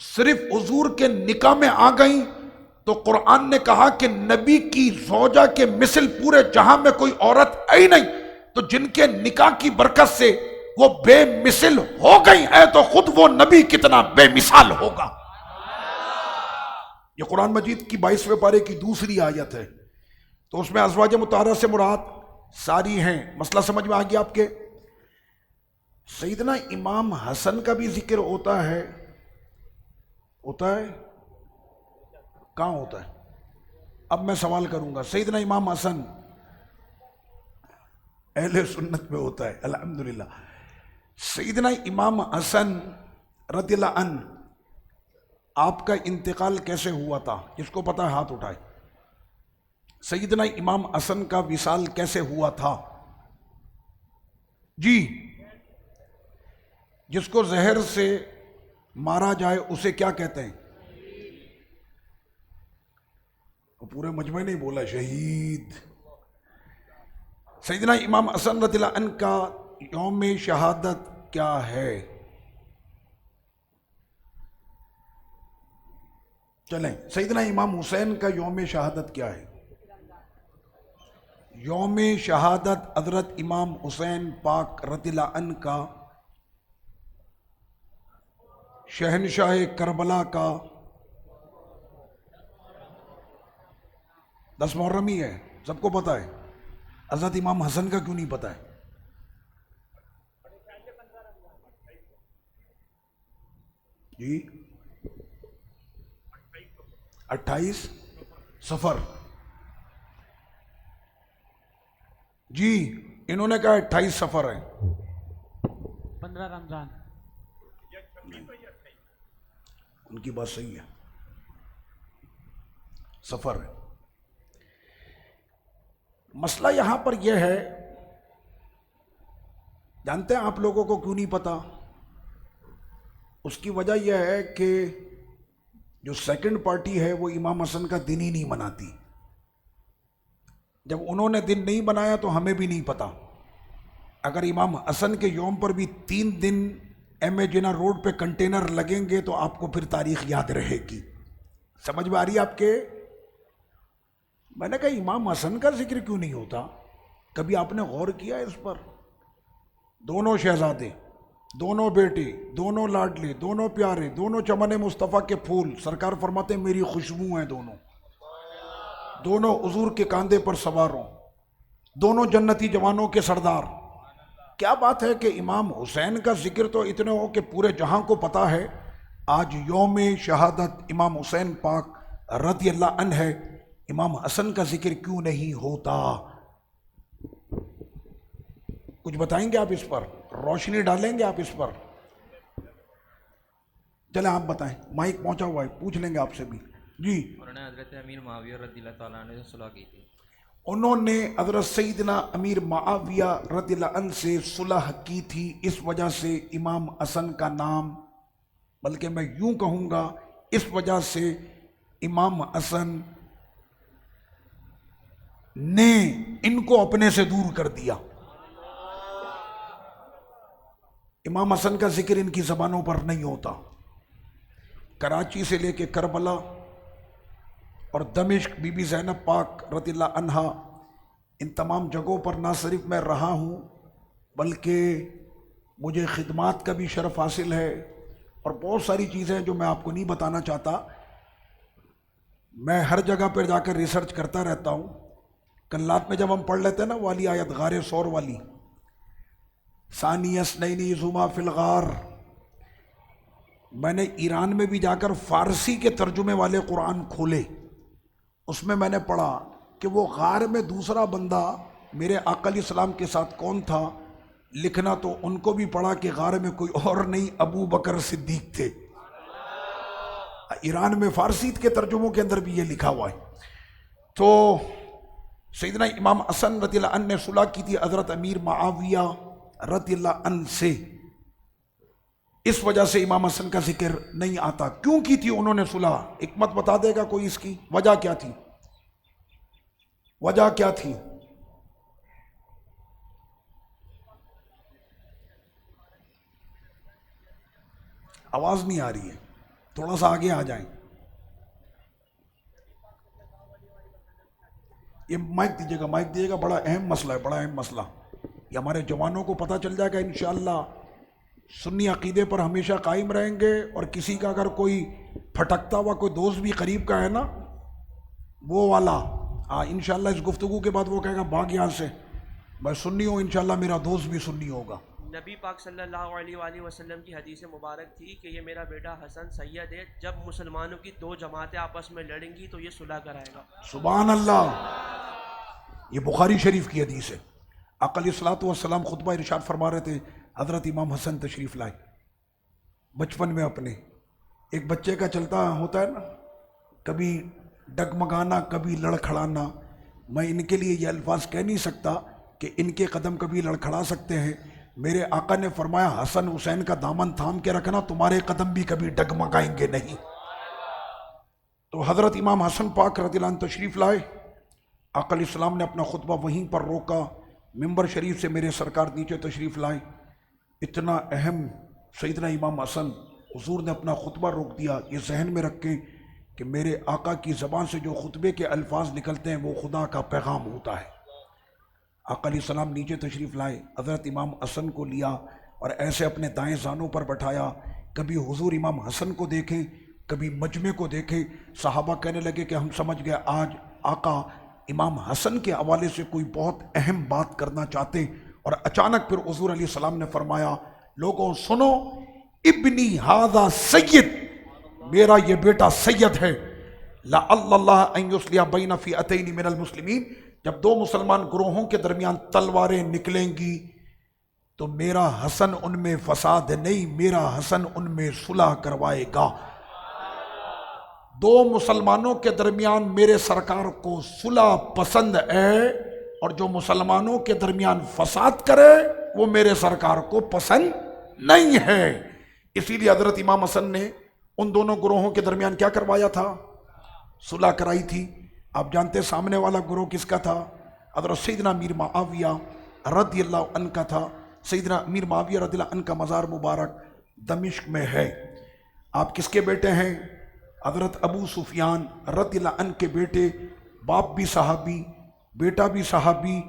صرف حضور کے نکاح میں آ گئیں تو قرآن نے کہا کہ نبی کی زوجہ کے مثل پورے جہاں میں کوئی عورت ہے ہی نہیں. تو جن کے نکاح کی برکت سے وہ بے مثل ہو گئی ہے تو خود وہ نبی کتنا بے مثال ہوگا. یہ قرآن مجید کی 22ویں پارے کی دوسری آیت ہے. تو اس میں ازواج مطہرہ سے مراد ساری ہیں. مسئلہ سمجھ میں آ گیا آپ کے؟ سیدنا امام حسن کا بھی ذکر ہوتا ہے. ہوتا ہے کہاں ہوتا ہے؟ اب میں سوال کروں گا. سیدنا امام حسن اہل سنت میں ہوتا ہے الحمدللہ. سیدنا امام حسن رضی اللہ عنہ آپ کا انتقال کیسے ہوا تھا؟ جس کو پتا ہے ہاتھ اٹھائے. سیدنا امام حسن کا وصال کیسے ہوا تھا؟ جی, جس کو زہر سے مارا جائے اسے کیا کہتے ہیں؟ پورے مجمع نہیں بولا شہید. سیدنا امام حسن رضی اللہ عنہ کا یوم شہادت کیا ہے؟ چلیں, سیدنا امام حسین کا یوم شہادت کیا ہے؟ یوم شہادت حضرت امام حسین پاک رضی اللہ عنہ کا شہنشاہ کربلا کا 10 محرم ہی ہے. سب کو پتا ہے. حضرت امام حسن کا کیوں نہیں پتا ہے؟ جی 28 صفر. جی انہوں نے کہا 28 صفر ہے. 15 رمضان. ان کی بات صحیح ہے, سفر ہے. مسئلہ یہاں پر یہ ہے, جانتے ہیں آپ لوگوں کو کیوں نہیں پتا؟ اس کی وجہ یہ ہے کہ جو سیکنڈ پارٹی ہے وہ امام حسن کا دن ہی نہیں مناتی. جب انہوں نے دن نہیں بنایا تو ہمیں بھی نہیں پتا. اگر امام حسن کے یوم پر بھی 3 دن ایم اے جنا روڈ پہ کنٹینر لگیں گے تو آپ کو پھر تاریخ یاد رہے گی. سمجھ میں آ رہی ہے آپ کے؟ میں نے کہا امام حسن کا ذکر کیوں نہیں ہوتا؟ کبھی آپ نے غور کیا اس پر؟ دونوں شہزادے, دونوں بیٹے, دونوں لاڈلے, دونوں پیارے, دونوں چمن مصطفیٰ کے پھول. سرکار فرماتے ہیں میری خوشبو ہیں دونوں. دونوں حضور کے کاندھے پر سوار ہوں, دونوں جنتی جوانوں کے سردار. کیا بات ہے کہ امام حسین کا ذکر تو اتنے ہو کہ پورے جہاں کو پتہ ہے، آج یوم شہادت امام حسین پاک رضی اللہ عنہ ہے، امام حسن کا ذکر کیوں نہیں ہوتا؟ کچھ بتائیں گے آپ اس پر؟ روشنی ڈالیں گے آپ اس پر؟ چلیں آپ بتائیں، مائک پہنچا ہوا ہے، پوچھ لیں گے آپ سے بھی. جی. انہوں نے حضرت امیر معاویہ رضی اللہ تعالیٰ عنہ سے صلح کی تھی. انہوں نے حضرت سیدنا امیر معاویہ رضی اللہ عنہ سے صلح کی تھی، اس وجہ سے امام حسن کا نام، بلکہ میں یوں کہوں گا اس وجہ سے امام حسن نے ان کو اپنے سے دور کر دیا. امام حسن کا ذکر ان کی زبانوں پر نہیں ہوتا. کراچی سے لے کے کربلا اور دمشق، بی بی زینب پاک رضی اللہ عنہا، ان تمام جگہوں پر نہ صرف میں رہا ہوں بلکہ مجھے خدمات کا بھی شرف حاصل ہے، اور بہت ساری چیزیں جو میں آپ کو نہیں بتانا چاہتا. میں ہر جگہ پر جا کر ریسرچ کرتا رہتا ہوں. کلات میں جب ہم پڑھ لیتے ہیں نا والی آیت غار سور والی، ثانی اثنین اذ ھما فی الغار، میں نے ایران میں بھی جا کر فارسی کے ترجمے والے قرآن کھولے، اس میں میں نے پڑھا کہ وہ غار میں دوسرا بندہ میرے آقا علیہ السلام کے ساتھ کون تھا. لکھنا تو ان کو بھی پڑھا کہ غار میں کوئی اور نہیں، ابو بکر صدیق تھے. ایران میں فارسی کے ترجموں کے اندر بھی یہ لکھا ہوا ہے. تو سیدنا امام حسن رضی اللہ عنہ نے صلح کی تھی حضرت امیر معاویہ رضی اللہ عنہ سے، اس وجہ سے امام حسن کا ذکر نہیں آتا. کیوں کی تھی انہوں نے صلح؟ حکمت بتا دے گا کوئی اس کی؟ وجہ کیا تھی؟ وجہ کیا تھی؟ آواز نہیں آ رہی ہے، تھوڑا سا آگے آ جائیں. یہ مائک دیجیے گا، مائک دیجیے گا، بڑا اہم مسئلہ ہے، بڑا اہم مسئلہ. یہ ہمارے جوانوں کو پتہ چل جائے گا انشاءاللہ. سنی عقیدے پر ہمیشہ قائم رہیں گے، اور کسی کا اگر کوئی پھٹکتا ہوا کوئی دوست بھی قریب کا ہے نا، وہ والا انشاءاللہ اس گفتگو کے بعد وہ کہے گا بھاگ یہاں سے، میں سنی ہوں، انشاءاللہ میرا دوست بھی سنی ہوگا. نبی پاک صلی اللہ علیہ وآلہ وسلم کی حدیث مبارک تھی کہ یہ میرا بیٹا حسن سید ہے، جب مسلمانوں کی دو جماعتیں آپس میں لڑیں گی تو یہ صلح کرائے گا. سبحان اللہ. یہ بخاری شریف کی حدیث ہے. آقا علیہ الصلوۃ والسلام خطبہ ارشاد فرما رہے تھے، حضرت امام حسن تشریف لائے. بچپن میں اپنے ایک بچے کا چلتا ہوتا ہے نا، کبھی ڈگمگانا، کبھی لڑکھڑانا. میں ان کے لیے یہ الفاظ کہہ نہیں سکتا کہ ان کے قدم کبھی لڑکھڑا سکتے ہیں. میرے آقا نے فرمایا حسن حسین کا دامن تھام کے رکھنا، تمہارے قدم بھی کبھی ڈگمگائیں گے نہیں. تو حضرت امام حسن پاک رضی اللہ عنہ تشریف لائے. آقا علیہ السلام نے اپنا خطبہ وہیں پر روکا، ممبر شریف سے میرے سرکار نیچے تشریف لائے. اتنا اہم سیدنا امام حسن، حضور نے اپنا خطبہ روک دیا. یہ ذہن میں رکھیں کہ میرے آقا کی زبان سے جو خطبے کے الفاظ نکلتے ہیں وہ خدا کا پیغام ہوتا ہے. آقا علیہ السلام نیچے تشریف لائے، حضرت امام حسن کو لیا اور ایسے اپنے دائیں زانوں پر بٹھایا. کبھی حضور امام حسن کو دیکھیں، کبھی مجمع کو دیکھیں. صحابہ کہنے لگے کہ ہم سمجھ گئے آج آقا امام حسن کے حوالے سے کوئی بہت اہم بات کرنا چاہتے ہیں. اور اچانک پھر حضور علیہ السلام نے فرمایا، لوگوں سنو، ابنی ھذا سید، میرا یہ بیٹا سید ہے. لعل اللہ ان یصلح بین فئتین من المسلمین، جب دو مسلمان گروہوں کے درمیان تلواریں نکلیں گی تو میرا حسن ان میں فساد نہیں، میرا حسن ان میں صلح کروائے گا. دو مسلمانوں کے درمیان میرے سرکار کو صلح پسند ہے، اور جو مسلمانوں کے درمیان فساد کرے وہ میرے سرکار کو پسند نہیں ہے. اسی لیے حضرت امام حسن نے ان دونوں گروہوں کے درمیان کیا کروایا تھا؟ صلح کرائی تھی. آپ جانتے سامنے والا گروہ کس کا تھا؟ حضرت سیدنا امیر معاویہ رضی اللہ عنہ کا تھا. سیدنا امیر معاویہ رضی اللہ عنہ کا مزار مبارک دمشق میں ہے. آپ کس کے بیٹے ہیں؟ حضرت ابو سفیان رضی اللہ عنہ کے بیٹے. باپ بھی صحابی، بیٹا بھی صحابی،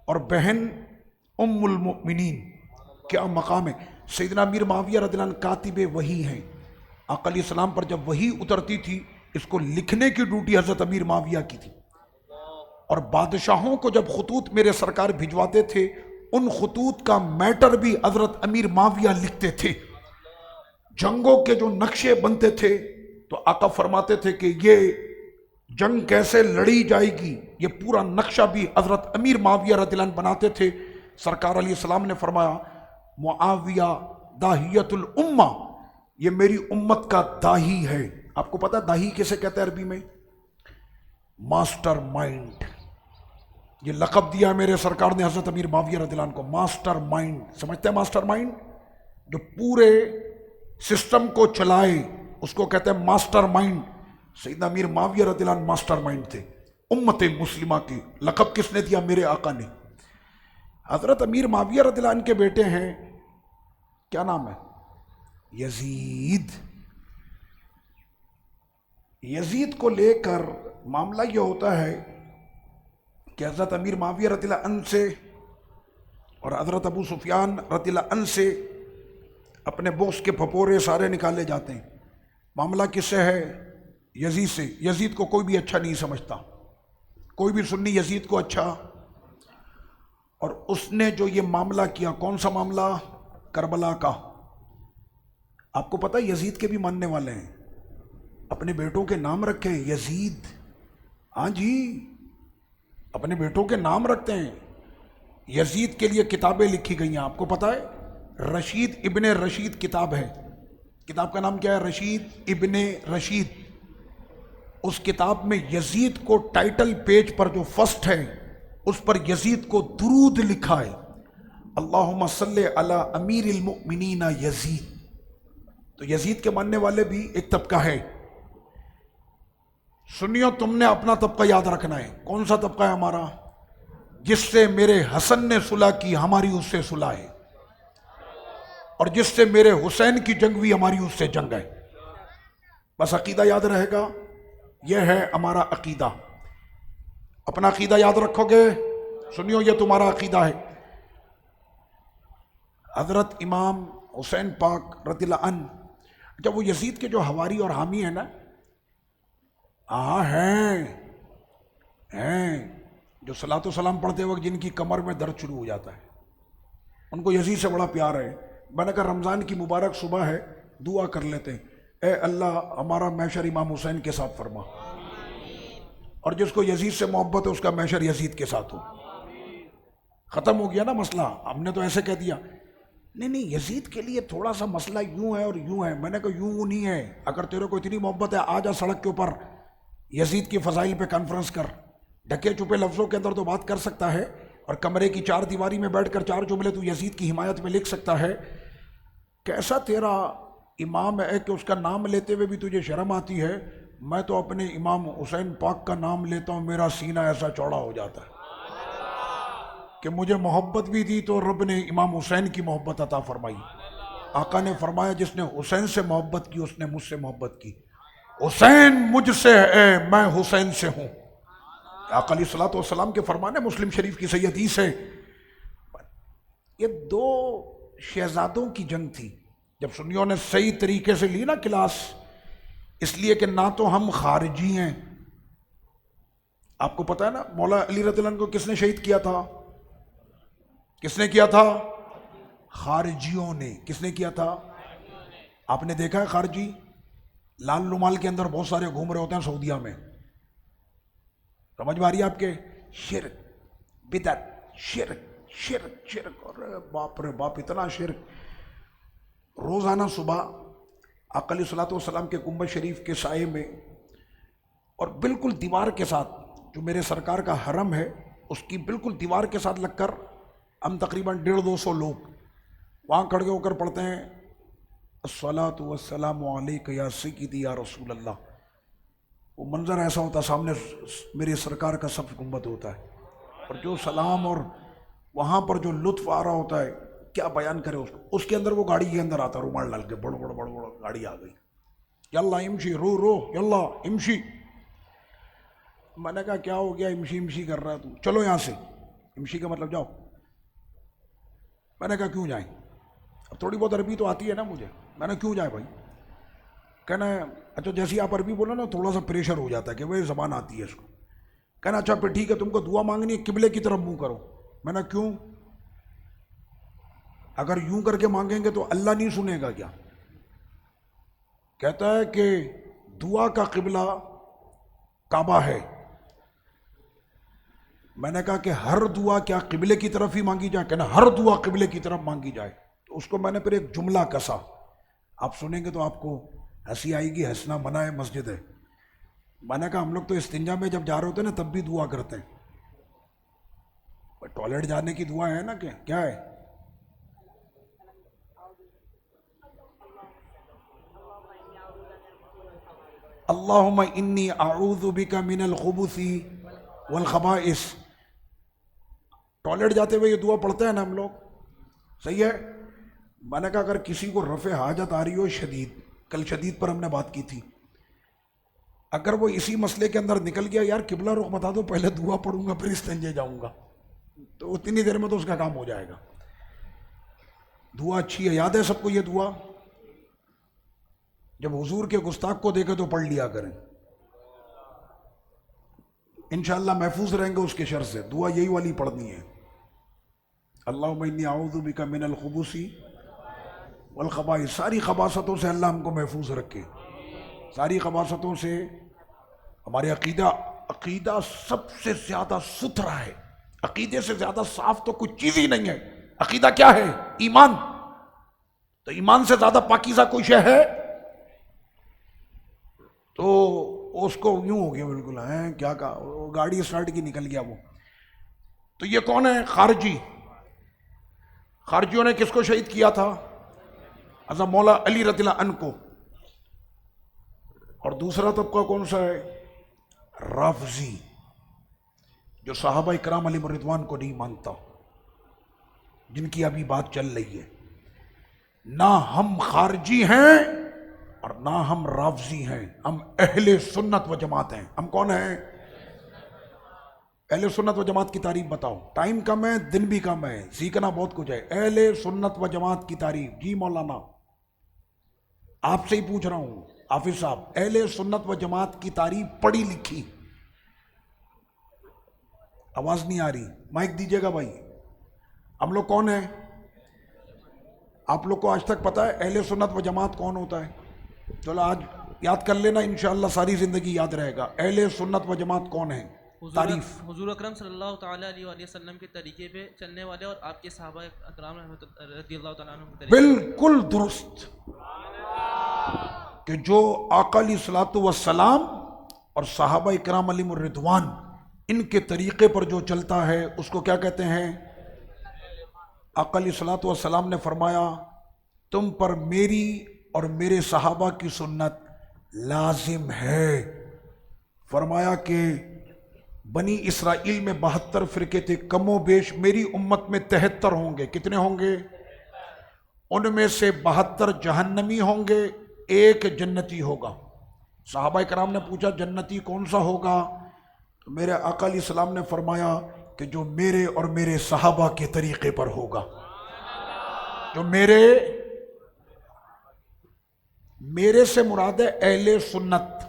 اور بہن ام المؤمنین. کیا مقام ہے! سیدنا امیر معاویہ رضی اللہ عنہ کاتب وحی ہیں. آقا علیہ السلام پر جب وحی اترتی تھی، اس کو لکھنے کی ڈیوٹی حضرت امیر معاویہ کی تھی. اور بادشاہوں کو جب خطوط میرے سرکار بھجواتے تھے، ان خطوط کا میٹر بھی حضرت امیر معاویہ لکھتے تھے. جنگوں کے جو نقشے بنتے تھے تو آقا فرماتے تھے کہ یہ جنگ کیسے لڑی جائے گی، یہ پورا نقشہ بھی حضرت امیر معاویہ رضی اللہ عنہ بناتے تھے. سرکار علیہ السلام نے فرمایا معاویہ داہیت الامہ، یہ میری امت کا داہی ہے. آپ کو پتا داہی کیسے کہتے ہیں عربی میں؟ Master mind. یہ لقب دیا میرے سرکار نے حضرت امیر معاویہ رضی اللہ عنہ کو، ماسٹر مائنڈ. سمجھتے ہیں ماسٹر مائنڈ؟ جو پورے سسٹم کو چلائے اس کو کہتے ہیں ماسٹر مائنڈ. سیدنا امیر معاویہ رضی اللہ عنہ ماسٹر مائنڈ تھے امت مسلمہ کی. لقب کس نے دیا؟ میرے آقا نے. حضرت امیر معاویہ رضی اللہ عنہ کے بیٹے ہیں، کیا نام ہے؟ یزید. یزید کو لے کر معاملہ یہ ہوتا ہے کہ حضرت امیر معاویہ رضی اللہ عنہ سے اور حضرت ابو سفیان رضی اللہ عنہ سے اپنے بغض کے پھپورے سارے نکالے جاتے ہیں. معاملہ کس سے ہے؟ یزید سے. یزید کو کوئی بھی اچھا نہیں سمجھتا، کوئی بھی سنی یزید کو اچھا. اور اس نے جو یہ معاملہ کیا، کون سا معاملہ؟ کربلا کا. آپ کو پتہ یزید کے بھی ماننے والے ہیں، اپنے بیٹوں کے نام رکھے یزید. ہاں جی، اپنے بیٹوں کے نام رکھتے ہیں. یزید کے لیے کتابیں لکھی گئی ہیں. آپ کو پتہ ہے رشید ابن رشید کتاب ہے. کتاب کا نام کیا ہے؟ رشید ابن رشید. اس کتاب میں یزید کو ٹائٹل پیج پر جو فرسٹ ہے اس پر یزید کو درود لکھا ہے، اللہم صلی علی امیر المؤمنین یزید. تو یزید کے ماننے والے بھی ایک طبقہ ہے. سنیو تم نے اپنا طبقہ یاد رکھنا ہے. کون سا طبقہ ہے ہمارا؟ جس سے میرے حسن نے صلح کی ہماری اس سے صلح ہے، اور جس سے میرے حسین کی جنگ ہوئی ہماری اس سے جنگ ہے. بس عقیدہ یاد رہے گا، یہ ہے ہمارا عقیدہ. اپنا عقیدہ یاد رکھو گے. سنیو یہ تمہارا عقیدہ ہے. حضرت امام حسین پاک رضی اللہ عنہ، جب وہ یزید کے جو حواری اور حامی ہیں نا، ہیں جو صلاۃ و سلام پڑھتے وقت جن کی کمر میں درد شروع ہو جاتا ہے، ان کو یزید سے بڑا پیار ہے. میں نے کہا رمضان کی مبارک صبح ہے، دعا کر لیتے ہیں، اے اللہ ہمارا محشر امام حسین کے ساتھ فرما، اور جس کو یزید سے محبت ہے اس کا محشر یزید کے ساتھ ہو. ختم ہو گیا نا مسئلہ. ہم نے تو ایسے کہہ دیا نہیں یزید کے لیے تھوڑا سا مسئلہ یوں ہے اور یوں ہے. میں نے کہا یوں نہیں ہے. اگر تیرے کو اتنی محبت ہے آ جا سڑک کے اوپر یزید کی فضائل پہ کانفرنس کر. ڈھکے چھپے لفظوں کے اندر تو بات کر سکتا ہے، اور کمرے کی چار دیواری میں بیٹھ کر 4 جملے تو یزید کی حمایت میں لکھ سکتا ہے. کیسا تیرا امام ہے کہ اس کا نام لیتے ہوئے بھی تجھے شرم آتی ہے؟ میں تو اپنے امام حسین پاک کا نام لیتا ہوں، میرا سینہ ایسا چوڑا ہو جاتا ہے کہ مجھے محبت بھی دی تو رب نے امام حسین کی محبت عطا فرمائی. آقا نے فرمایا جس نے حسین سے محبت کی اس نے مجھ سے محبت کی. حسین مجھ سے ہے، میں حسین سے ہوں. آقا علیہ الصلوۃ والسلام کے فرمان ہے، مسلم شریف کی صحیح حدیث ہے. یہ 2 شہزادوں کی جنگ تھی. جب سنیوں نے صحیح طریقے سے لی نا کلاس، اس لیے کہ نہ تو ہم خارجی ہیں. آپ کو پتہ ہے نا مولا علی رضی اللہ عنہ کو کس نے شہید کیا تھا؟ کس نے کیا تھا؟ خارجیوں نے. کس نے کیا تھا؟ آپ نے دیکھا ہے خارجی لال رومال کے اندر بہت سارے گھوم رہے ہوتے ہیں سعودیہ میں. سمجھ میں آ رہی ہے آپ کے؟ شرک بدعت، شرک شرک شرک، اور باپ رے باپ اتنا شرک. روزانہ صبح آقا علیہ الصلوۃ والسلام کے گنبد شریف کے سائے میں، اور بالکل دیوار کے ساتھ جو میرے سرکار کا حرم ہے اس کی بالکل دیوار کے ساتھ لگ کر ہم تقریباً 150-200 لوگ وہاں کھڑے ہو کر پڑھتے ہیں الصلاۃ والسلام علیک یا سیدی یا رسول اللہ. وہ منظر ایسا ہوتا ہے، سامنے میرے سرکار کا صف گنبد ہوتا ہے، اور جو سلام اور وہاں پر جو لطف آ رہا ہوتا ہے کیا بیان کرے. اس کے اندر وہ گاڑی کے اندر آتا رومال ڈال کے، بڑ گاڑی آ گئی، یلا امشی رو یلا امشی. میں نے کہا کیا ہو گیا امشی امشی کر رہا ہے تو؟ چلو یہاں سے. امشی کا مطلب جاؤ. میں نے کہا کیوں جائیں؟ اب تھوڑی بہت عربی تو آتی ہے نا مجھے. میں نے کیوں جائے بھائی؟ کہنا اچھا جیسے آپ عربی بولو نا تھوڑا سا پریشر ہو جاتا ہے کہ وہ زبان آتی ہے اس کو. کہنا اچھا پھر ٹھیک ہے تم کو دعا مانگنی ہے قبلے کی طرف منہ کرو. میں نے کیوں؟ اگر یوں کر کے مانگیں گے تو اللہ نہیں سنے گا کیا؟ کہتا ہے کہ دعا کا قبلہ کعبہ ہے. میں نے کہا کہ ہر دعا کیا قبلے کی طرف ہی مانگی جائے؟ کہنا ہر دعا قبلے کی طرف مانگی جائے. تو اس کو میں نے پھر ایک جملہ کسا, آپ سنیں گے تو آپ کو ہنسی آئے گی, ہنسنا منع ہے, مسجد ہے. میں نے کہا ہم لوگ تو استنجا میں جب جا رہے ہوتے ہیں نا تب بھی دعا کرتے ہیں. ٹوائلٹ جانے کی دعا ہے نا, کیا ہے؟ اللہم انی اعوذ بک من الخبث والخبائث. ٹوائلٹ جاتے ہوئے یہ دعا پڑھتے ہیں نا ہم لوگ, صحیح ہے. میں نے کہا اگر کسی کو رفع حاجت آ رہی ہو شدید, کل شدید پر ہم نے بات کی تھی, اگر وہ اسی مسئلے کے اندر نکل گیا یار قبلہ رخ بتا دو, پہلے دعا پڑھوں گا پھر استنجے جاؤں گا, تو اتنی دیر میں تو اس کا کام ہو جائے گا. دعا اچھی ہے, یاد ہے سب کو یہ دعا؟ جب حضور کے گستاخ کو دیکھے تو پڑھ لیا کریں, انشاءاللہ محفوظ رہیں گے اس کے شر سے. دعا یہی والی پڑھنی ہے, اللہم انی اعوذ بک من الخبث والخبائث. ساری خباثتوں سے اللہ ہم کو محفوظ رکھے, ساری خباثتوں سے. ہمارے عقیدہ سب سے زیادہ ستھرا ہے, عقیدے سے زیادہ صاف تو کوئی چیز ہی نہیں ہے. عقیدہ کیا ہے؟ ایمان. تو ایمان سے زیادہ پاکیزہ کوئی شے ہے؟ تو اس کو یوں ہو گیا بالکل, ہیں کیا کہا, گاڑی اسٹارٹ کی نکل گیا وہ. تو یہ کون ہے؟ خارجی. خارجیوں نے کس کو شہید کیا تھا؟ حضرت مولا علی رضی اللہ عنہ کو. اور دوسرا طبقہ کون سا ہے؟ رافضی, جو صحابہ اکرام علیہم الرضوان کو نہیں مانتا, جن کی ابھی بات چل رہی ہے. نہ ہم خارجی ہیں اور نہ ہم رافضی ہیں, ہم اہل سنت و جماعت ہیں. ہم کون ہیں؟ اہل سنت و جماعت کی تعریف بتاؤ. ٹائم کم ہے, دن بھی کم ہے, سیکھنا بہت کچھ ہے. اہل سنت و جماعت کی تعریف. جی مولانا آپ سے ہی پوچھ رہا ہوں حافظ صاحب, اہل سنت و جماعت کی تعریف پڑھی لکھی. آواز نہیں آ رہی, مائک دیجیے گا بھائی. ہم لوگ کون ہیں؟ آپ لوگ کو آج تک پتا ہے اہل سنت و جماعت کون ہوتا ہے؟ چلو آج یاد کر لینا, انشاءاللہ ساری زندگی یاد رہے گا. اہل سنت و جماعت کون ہیں؟ تعریف. حضور اکرم صلی اللہ تعالیٰ علیہ وآلہ وسلم کے طریقے پہ چلنے والے اور آپ کے صحابہ اکرام رضی اللہ تعالیٰ عنہ. بالکل درست, کہ جو آقا علیہ الصلوۃ والسلام اور صحابہ اکرام علیہم الرضوان ان کے طریقے پر جو چلتا ہے اس کو کیا کہتے ہیں؟ آقا علیہ الصلوۃ والسلام نے فرمایا تم پر میری اور میرے صحابہ کی سنت لازم ہے. فرمایا کہ بنی اسرائیل میں 72 فرقے تھے, کم و بیش میری امت میں 73 ہوں گے. کتنے ہوں گے؟ ان میں سے 72 جہنمی ہوں گے, ایک جنتی ہوگا. صحابہ کرام نے پوچھا جنتی کون سا ہوگا؟ تو میرے آقا علیہ السلام نے فرمایا کہ جو میرے اور میرے صحابہ کے طریقے پر ہوگا. جو میرے سے مراد ہے اہل سنت,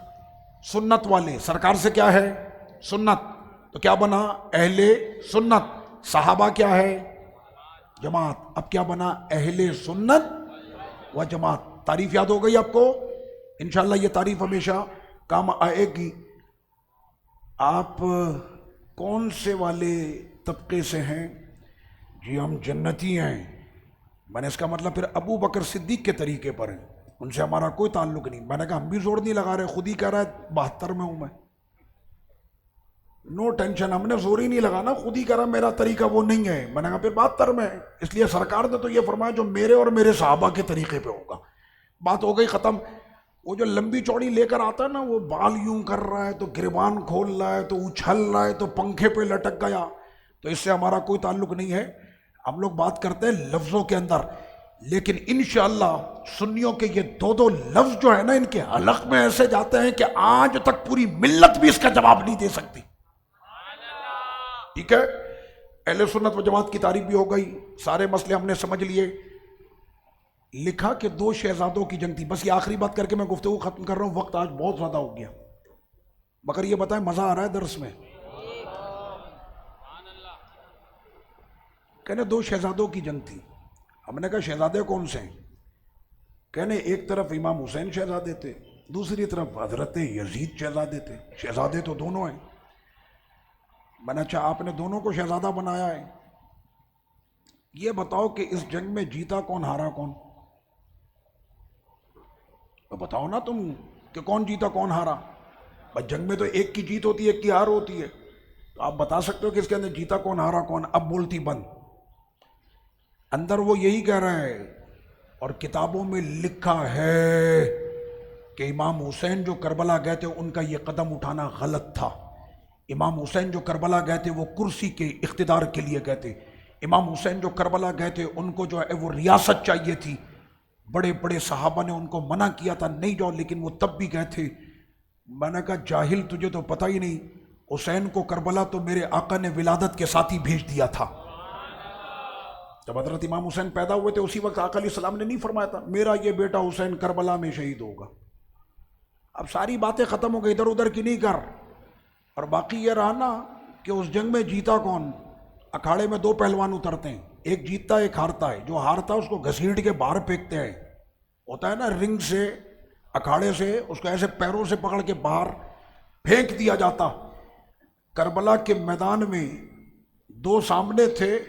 سنت والے. سرکار سے کیا ہے؟ سنت. تو کیا بنا؟ اہل سنت. صحابہ کیا ہے؟ جماعت. اب کیا بنا؟ اہل سنت و جماعت. تعریف یاد ہو گئی آپ کو؟ انشاءاللہ یہ تعریف ہمیشہ کام آئے گی. آپ کون سے والے طبقے سے ہیں؟ جی ہم جنتی ہیں. میں نے اس کا مطلب پھر ابو بکر صدیق کے طریقے پر ہیں, ان سے ہمارا کوئی تعلق نہیں. میں نے کہا ہم بھی زور نہیں لگا رہے, خود ہی کہہ رہا ہے 72 میں ہوں میں. نو ٹینشن, ہم نے زور ہی نہیں لگانا, خود ہی کہہ رہا میرا طریقہ وہ نہیں ہے. میں نے کہا پھر 72 میں. اس لیے سرکار نے تو یہ فرمایا جو میرے اور میرے صحابہ کے طریقے پہ ہوگا. بات ہو گئی ختم. وہ جو لمبی چوڑی لے کر آتا ہے نا, وہ بال یوں کر رہا ہے, تو گریبان کھول رہا ہے, تو اچھل رہا ہے, تو پنکھے پہ لٹک گیا, تو اس سے ہمارا کوئی تعلق نہیں ہے. ہم لوگ بات کرتے ہیں لفظوں کے اندر, لیکن انشاءاللہ سنیوں کے یہ دو لفظ جو ہے نا, ان کے حلق میں ایسے جاتے ہیں کہ آج تک پوری ملت بھی اس کا جواب نہیں دے سکتی. ٹھیک ہے, اہل سنت و جماعت کی تعریف بھی ہو گئی, سارے مسئلے ہم نے سمجھ لیے. لکھا کہ 2 شہزادوں کی جنگ تھی. بس یہ آخری بات کر کے میں گفتگو ختم کر رہا ہوں, وقت آج بہت زیادہ ہو گیا. مگر یہ بتائیں مزہ آ رہا ہے درس میں؟ کہنے 2 شہزادوں کی جنگ تھی. ہم نے کہا شہزادے کون سے ہیں؟ کہنے ایک طرف امام حسین شہزادے تھے، دوسری طرف حضرت یزید شہزادے تھے، شہزادے تو دونوں ہیں۔ میں نے اچھا آپ نے دونوں کو شہزادہ بنایا ہے، یہ بتاؤ کہ اس جنگ میں جیتا کون ہارا کون؟ تو بتاؤ نا تم کہ کون جیتا کون ہارا؟ بس جنگ میں تو ایک کی جیت ہوتی ہے ایک کی ہار ہوتی ہے، تو آپ بتا سکتے ہو کہ اس کے اندر جیتا کون ہارا کون؟ اب بولتی بند۔ اندر وہ یہی کہہ رہا ہے اور کتابوں میں لکھا ہے کہ امام حسین جو کربلا گئے تھے ان کا یہ قدم اٹھانا غلط تھا۔ امام حسین جو کربلا گئے تھے وہ کرسی کے اقتدار کے لیے گئے تھے۔ امام حسین جو کربلا گئے تھے ان کو جو ہے وہ ریاست چاہیے تھی، بڑے بڑے صحابہ نے ان کو منع کیا تھا نہیں جاؤ، لیکن وہ تب بھی گئے تھے۔ میں نے کہا جاہل تجھے تو پتہ ہی نہیں، حسین کو کربلا تو میرے آقا نے ولادت کے ساتھ ہی بھیج دیا تھا۔ جب حضرت امام حسین پیدا ہوئے تھے اسی وقت آقا علیہ السلام نے نہیں فرمایا تھا میرا یہ بیٹا حسین کربلا میں شہید ہوگا؟ اب ساری باتیں ختم ہو گئی، ادھر ادھر کی نہیں کر۔ اور باقی یہ رہا نا کہ اس جنگ میں جیتا کون؟ اکھاڑے میں دو پہلوان اترتے ہیں، ایک جیتتا ہے ایک ہارتا ہے۔ جو ہارتا ہے اس کو گھسیٹ کے باہر پھینکتے ہیں، ہوتا ہے نا رنگ سے اکھاڑے سے، اس کو ایسے پیروں سے پکڑ کے باہر پھینک دیا جاتا۔ کربلا کے میدان میں دو سامنے تھے،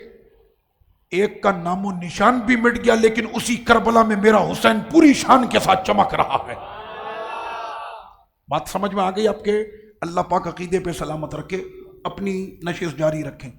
ایک کا نام و نشان بھی مٹ گیا، لیکن اسی کربلا میں میرا حسین پوری شان کے ساتھ چمک رہا ہے۔ بات سمجھ میں آ گئی آپ کے؟ اللہ پاک عقیدے پہ سلامت رکھے، اپنی نشست جاری رکھیں۔